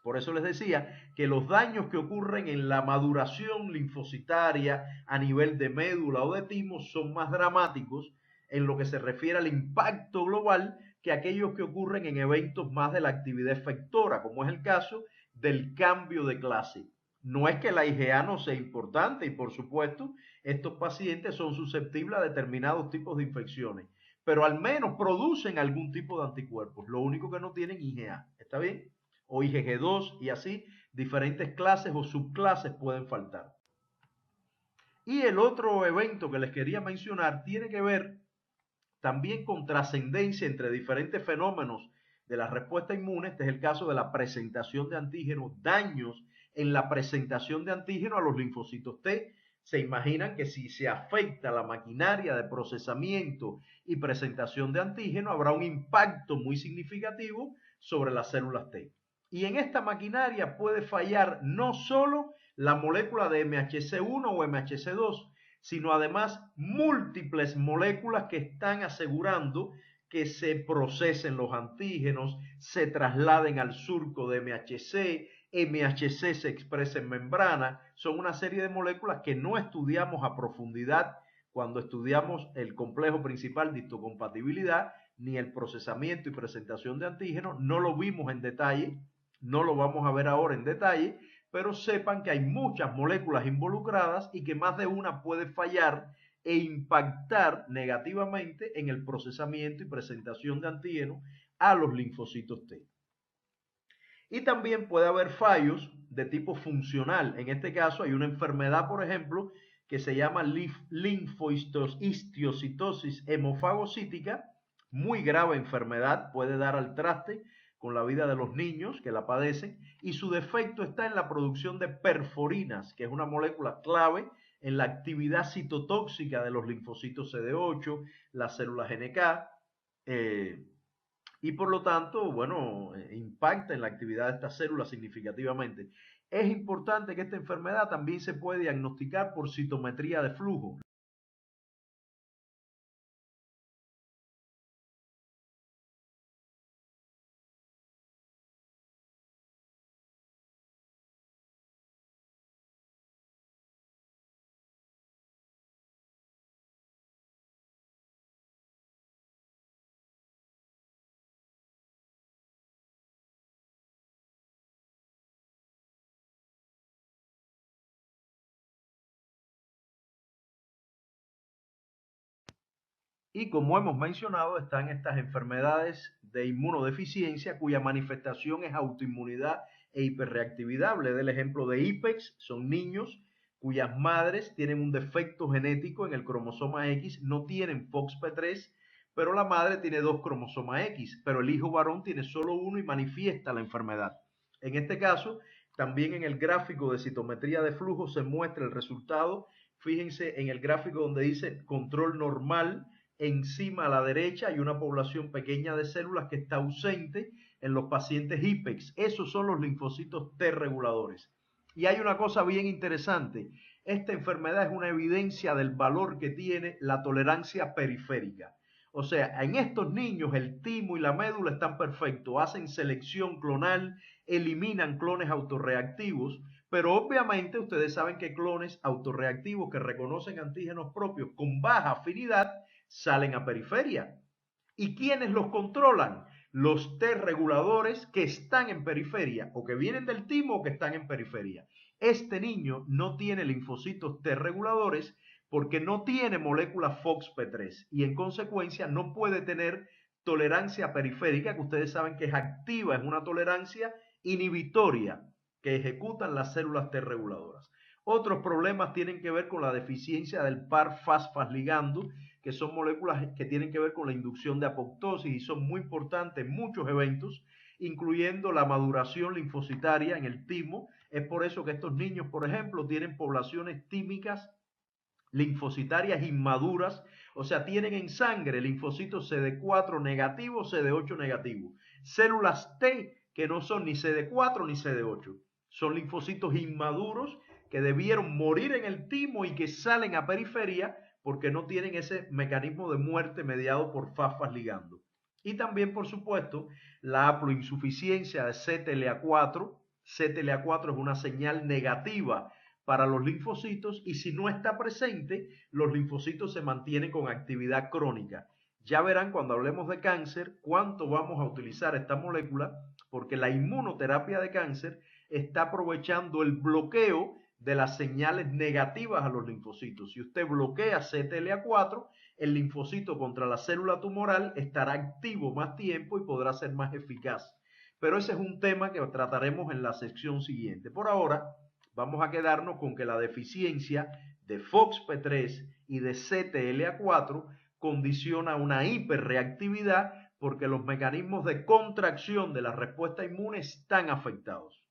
por eso les decía que los daños que ocurren en la maduración linfocitaria a nivel de médula o de timo son más dramáticos en lo que se refiere al impacto global que aquellos que ocurren en eventos más de la actividad efectora, como es el caso del cambio de clase. No es que la IgA no sea importante y por supuesto estos pacientes son susceptibles a determinados tipos de infecciones, pero al menos producen algún tipo de anticuerpos. Lo único que no tienen IgA. ¿Está bien? O IgG2 y así diferentes clases o subclases pueden faltar. Y el otro evento que les quería mencionar tiene que ver también con trascendencia entre diferentes fenómenos de la respuesta inmune. Este es el caso de la presentación de antígenos, daños en la presentación de antígenos a los linfocitos T. Se imaginan que si se afecta la maquinaria de procesamiento y presentación de antígeno, habrá un impacto muy significativo sobre las células T. Y en esta maquinaria puede fallar no solo la molécula de MHC1 o MHC2, sino además múltiples moléculas que están asegurando que se procesen los antígenos, se trasladen al surco de MHC, MHC se expresa en membrana, son una serie de moléculas que no estudiamos a profundidad cuando estudiamos el complejo principal de histocompatibilidad, ni el procesamiento y presentación de antígenos, no lo vimos en detalle, no lo vamos a ver ahora en detalle, pero sepan que hay muchas moléculas involucradas y que más de una puede fallar e impactar negativamente en el procesamiento y presentación de antígenos a los linfocitos T. Y también puede haber fallos de tipo funcional. En este caso hay una enfermedad, por ejemplo, que se llama linfohistiocytosis hemofagocítica, muy grave enfermedad, puede dar al traste con la vida de los niños que la padecen, y su defecto está en la producción de perforinas, que es una molécula clave en la actividad citotóxica de los linfocitos CD8, las células NK, y por lo tanto, bueno, impacta en la actividad de estas células significativamente. Es importante que esta enfermedad también se puede diagnosticar por citometría de flujo. Y como hemos mencionado, están estas enfermedades de inmunodeficiencia cuya manifestación es autoinmunidad e hiperreactividad. Le doy el ejemplo de IPEX, son niños cuyas madres tienen un defecto genético en el cromosoma X, no tienen FOXP3, pero la madre tiene dos cromosomas X, pero el hijo varón tiene solo uno y manifiesta la enfermedad. En este caso, también en el gráfico de citometría de flujo se muestra el resultado. Fíjense en el gráfico donde dice control normal. Encima a la derecha hay una población pequeña de células que está ausente en los pacientes IPEX. Esos son los linfocitos T reguladores. Y hay una cosa bien interesante. Esta enfermedad es una evidencia del valor que tiene la tolerancia periférica. O sea, en estos niños el timo y la médula están perfectos, hacen selección clonal, eliminan clones autorreactivos, pero obviamente ustedes saben que clones autorreactivos que reconocen antígenos propios con baja afinidad salen a periferia. ¿Y quiénes los controlan? Los T reguladores que están en periferia o que vienen del timo o que están en periferia. Este niño no tiene linfocitos T reguladores porque no tiene molécula FOXP3 y en consecuencia no puede tener tolerancia periférica, que ustedes saben que es activa, es una tolerancia inhibitoria que ejecutan las células T reguladoras. Otros problemas tienen que ver con la deficiencia del par fas ligando, que son moléculas que tienen que ver con la inducción de apoptosis y son muy importantes en muchos eventos, incluyendo la maduración linfocitaria en el timo. Es por eso que estos niños, por ejemplo, tienen poblaciones tímicas linfocitarias inmaduras, o sea, tienen en sangre linfocitos CD4 negativo, CD8 negativo, células T que no son ni CD4 ni CD8, son linfocitos inmaduros que debieron morir en el timo y que salen a periferia porque no tienen ese mecanismo de muerte mediado por FAFAs ligando. Y también, por supuesto, la haploinsuficiencia de CTLA4. CTLA4 es una señal negativa para los linfocitos y si no está presente, los linfocitos se mantienen con actividad crónica. Ya verán cuando hablemos de cáncer cuánto vamos a utilizar esta molécula porque la inmunoterapia de cáncer está aprovechando el bloqueo de las señales negativas a los linfocitos. Si usted bloquea CTLA4, el linfocito contra la célula tumoral estará activo más tiempo y podrá ser más eficaz. Pero ese es un tema que trataremos en la sección siguiente. Por ahora, vamos a quedarnos con que la deficiencia de FOXP3 y de CTLA4 condiciona una hiperreactividad porque los mecanismos de contracción de la respuesta inmune están afectados.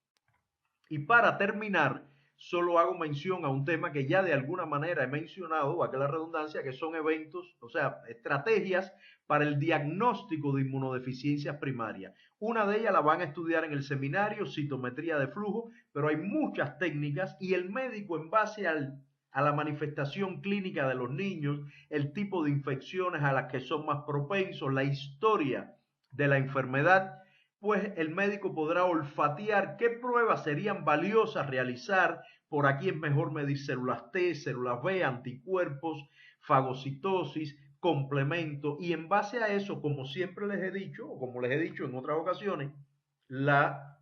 Y para terminar, solo hago mención a un tema que ya de alguna manera he mencionado, valga la redundancia, que son eventos, o sea, estrategias para el diagnóstico de inmunodeficiencias primarias. Una de ellas la van a estudiar en el seminario, citometría de flujo, pero hay muchas técnicas y el médico en base a la manifestación clínica de los niños, el tipo de infecciones a las que son más propensos, la historia de la enfermedad, pues el médico podrá olfatear qué pruebas serían valiosas realizar. Por aquí es mejor medir células T, células B, anticuerpos, fagocitosis, complemento, y en base a eso, como siempre les he dicho, o como les he dicho en otras ocasiones, la,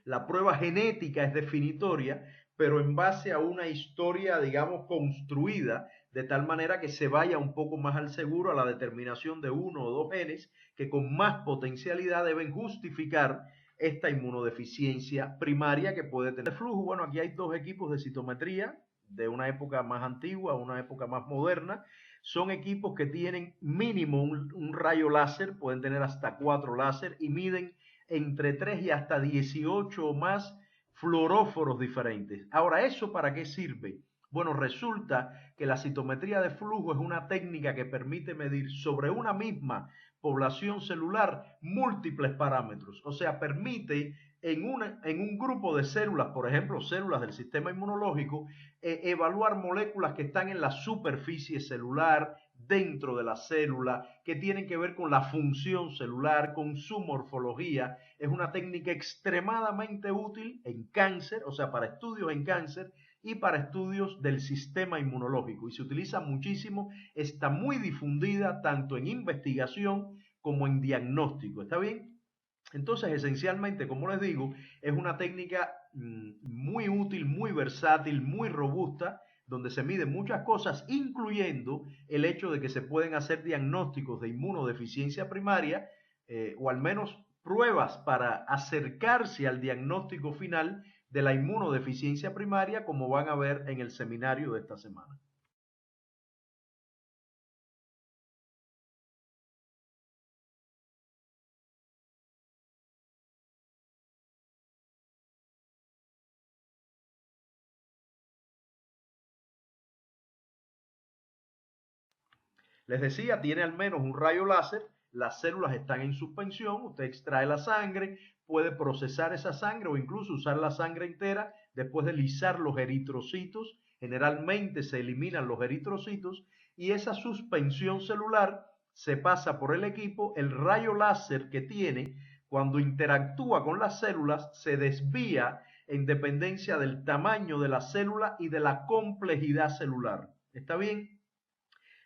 la prueba genética es definitoria, pero en base a una historia, digamos, construida, de tal manera que se vaya un poco más al seguro a la determinación de uno o dos genes que con más potencialidad deben justificar esta inmunodeficiencia primaria que puede tener flujo. Bueno, aquí hay dos equipos de citometría, de una época más antigua a una época más moderna. Son equipos que tienen mínimo un rayo láser, pueden tener hasta 4 láser y miden entre 3 y hasta 18 o más fluoróforos diferentes. Ahora, ¿eso para qué sirve? Bueno, resulta que la citometría de flujo es una técnica que permite medir sobre una misma población celular múltiples parámetros. O sea, permite en un grupo de células, por ejemplo, células del sistema inmunológico, evaluar moléculas que están en la superficie celular, dentro de la célula, que tienen que ver con la función celular, con su morfología. Es una técnica extremadamente útil en cáncer, o sea, para estudios en cáncer y para estudios del sistema inmunológico. Y se utiliza muchísimo, está muy difundida tanto en investigación como en diagnóstico. ¿Está bien? Entonces, esencialmente, como les digo, es una técnica muy útil, muy versátil, muy robusta, donde se miden muchas cosas, incluyendo el hecho de que se pueden hacer diagnósticos de inmunodeficiencia primaria, o al menos pruebas para acercarse al diagnóstico final de la inmunodeficiencia primaria, como van a ver en el seminario de esta semana. Les decía, tiene al menos un rayo láser, las células están en suspensión, usted extrae la sangre, puede procesar esa sangre o incluso usar la sangre entera después de lisar los eritrocitos. Generalmente se eliminan los eritrocitos y esa suspensión celular se pasa por el equipo. El rayo láser que tiene, cuando interactúa con las células, se desvía en dependencia del tamaño de la célula y de la complejidad celular. ¿Está bien?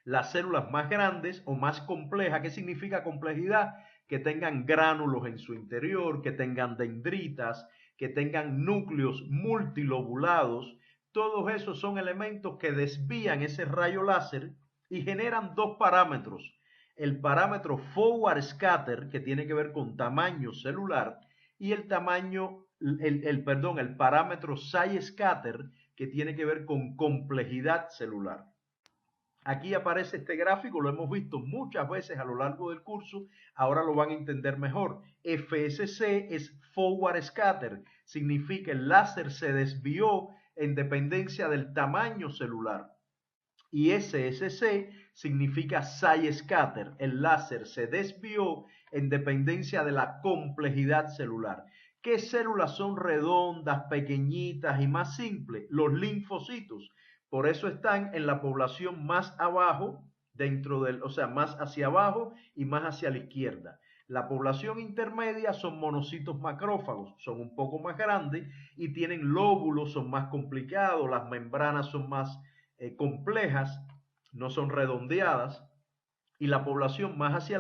Las células más grandes o más complejas. ¿Qué significa complejidad? Que tengan gránulos en su interior, que tengan dendritas, que tengan núcleos multilobulados. Todos esos son elementos que desvían ese rayo láser y generan dos parámetros. El parámetro forward scatter, que tiene que ver con tamaño celular, y el parámetro size scatter, que tiene que ver con complejidad celular. Aquí aparece este gráfico, lo hemos visto muchas veces a lo largo del curso, ahora lo van a entender mejor. FSC es Forward Scatter, significa el láser se desvió en dependencia del tamaño celular. Y SSC significa Size Scatter, el láser se desvió en dependencia de la complejidad celular. ¿Qué células son redondas, pequeñitas y más simples? Los linfocitos. Por eso están en la población más abajo, o sea, más hacia abajo y más hacia la izquierda. La población intermedia son monocitos macrófagos, son un poco más grandes y tienen lóbulos, son más complicados, las membranas son más complejas, no son redondeadas, y la población más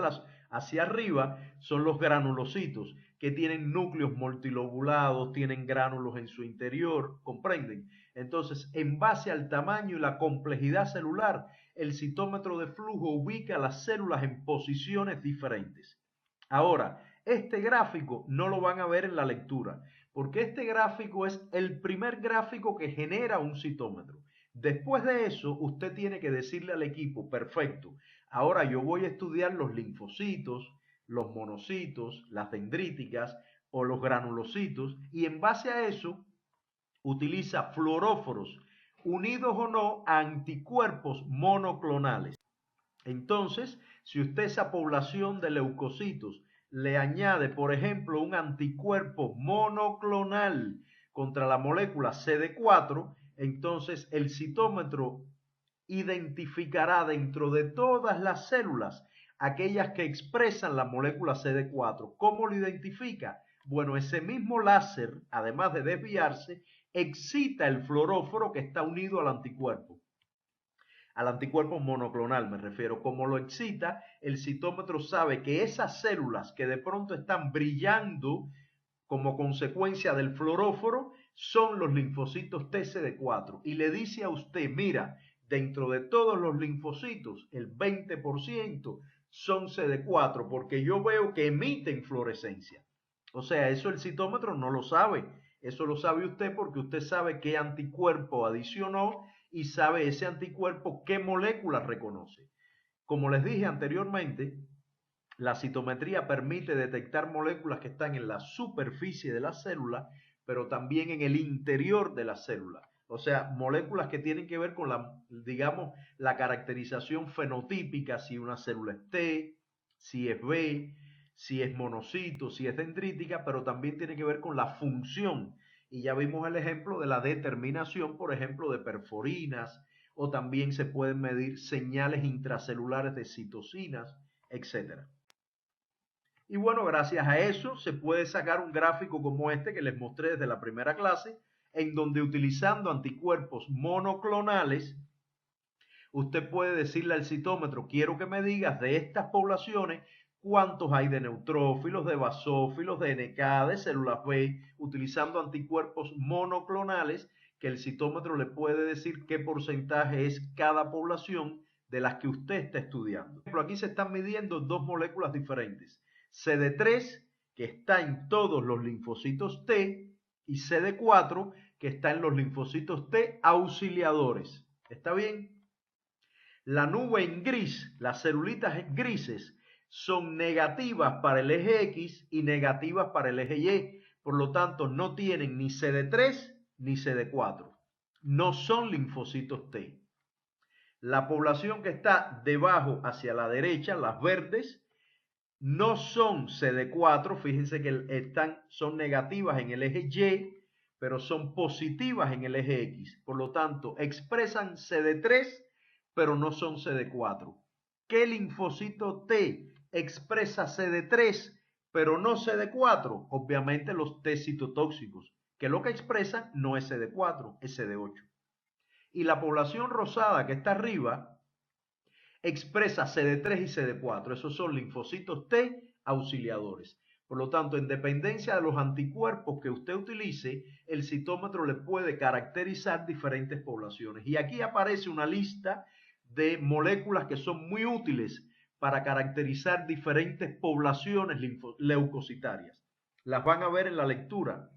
hacia arriba son los granulocitos, que tienen núcleos multilobulados, tienen gránulos en su interior, ¿comprenden? Entonces, en base al tamaño y la complejidad celular, el citómetro de flujo ubica las células en posiciones diferentes. Ahora, este gráfico no lo van a ver en la lectura, porque este gráfico es el primer gráfico que genera un citómetro. Después de eso, usted tiene que decirle al equipo, perfecto, ahora yo voy a estudiar los linfocitos, los monocitos, las dendríticas o los granulocitos, y en base a eso utiliza fluoróforos unidos o no a anticuerpos monoclonales. Entonces, si usted esa población de leucocitos le añade, por ejemplo, un anticuerpo monoclonal contra la molécula CD4, entonces el citómetro identificará dentro de todas las células aquellas que expresan la molécula CD4. ¿Cómo lo identifica? Bueno, ese mismo láser, además de desviarse, excita el fluoróforo que está unido al anticuerpo monoclonal me refiero. Como lo excita, el citómetro sabe que esas células que de pronto están brillando como consecuencia del fluoróforo son los linfocitos TCD4 y le dice a usted, mira, dentro de todos los linfocitos, el 20% son CD4 porque yo veo que emiten fluorescencia. O sea, eso el citómetro no lo sabe. Eso lo sabe usted porque usted sabe qué anticuerpo adicionó y sabe ese anticuerpo qué moléculas reconoce. Como les dije anteriormente, la citometría permite detectar moléculas que están en la superficie de la célula, pero también en el interior de la célula. O sea, moléculas que tienen que ver con digamos, la caracterización fenotípica, si una célula es T, si es B, si es monocito, si es dendrítica, pero también tiene que ver con la función. Y ya vimos el ejemplo de la determinación, por ejemplo, de perforinas, o también se pueden medir señales intracelulares de citocinas, etcétera. Y bueno, gracias a eso se puede sacar un gráfico como este que les mostré desde la primera clase, en donde utilizando anticuerpos monoclonales, usted puede decirle al citómetro, quiero que me digas de estas poblaciones cuántos hay de neutrófilos, de basófilos, de NK, de células B, utilizando anticuerpos monoclonales que el citómetro le puede decir qué porcentaje es cada población de las que usted está estudiando. Por ejemplo, aquí se están midiendo dos moléculas diferentes. CD3, que está en todos los linfocitos T, y CD4, que está en los linfocitos T auxiliadores. ¿Está bien? La nube en gris, las celulitas grises, son negativas para el eje X y negativas para el eje Y. Por lo tanto, no tienen ni CD3 ni CD4. No son linfocitos T. La población que está debajo hacia la derecha, las verdes, no son CD4, fíjense que son negativas en el eje Y, pero son positivas en el eje X. Por lo tanto, expresan CD3, pero no son CD4. ¿Qué linfocito T expresa CD3, pero no CD4? Obviamente los T citotóxicos, que lo que expresan no es CD4, es CD8. Y la población rosada que está arriba expresa CD3 y CD4. Esos son linfocitos T auxiliadores. Por lo tanto, en dependencia de los anticuerpos que usted utilice, el citómetro le puede caracterizar diferentes poblaciones. Y aquí aparece una lista de moléculas que son muy útiles para caracterizar diferentes poblaciones leucocitarias. Las van a ver en la lectura.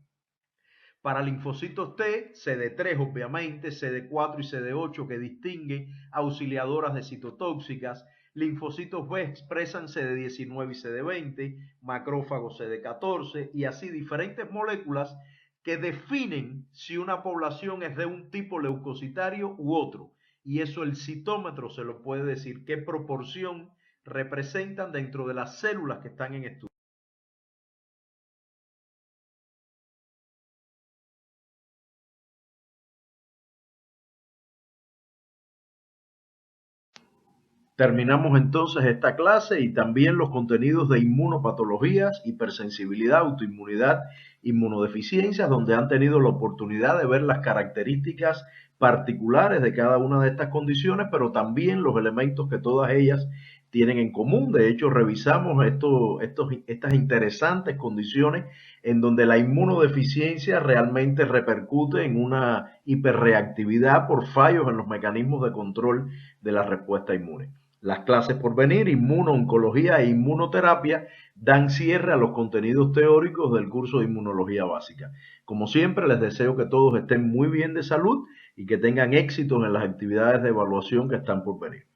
Para linfocitos T, CD3 obviamente, CD4 y CD8 que distinguen auxiliadoras de citotóxicas. Linfocitos B expresan CD19 y CD20, macrófagos CD14 y así diferentes moléculas que definen si una población es de un tipo leucocitario u otro. Y eso el citómetro se lo puede decir, qué proporción representan dentro de las células que están en estudio. Terminamos entonces esta clase y también los contenidos de inmunopatologías, hipersensibilidad, autoinmunidad, inmunodeficiencias, donde han tenido la oportunidad de ver las características particulares de cada una de estas condiciones, pero también los elementos que todas ellas tienen en común. De hecho, revisamos estas interesantes condiciones en donde la inmunodeficiencia realmente repercute en una hiperreactividad por fallos en los mecanismos de control de la respuesta inmune. Las clases por venir, inmunooncología e inmunoterapia, dan cierre a los contenidos teóricos del curso de inmunología básica. Como siempre, les deseo que todos estén muy bien de salud y que tengan éxitos en las actividades de evaluación que están por venir.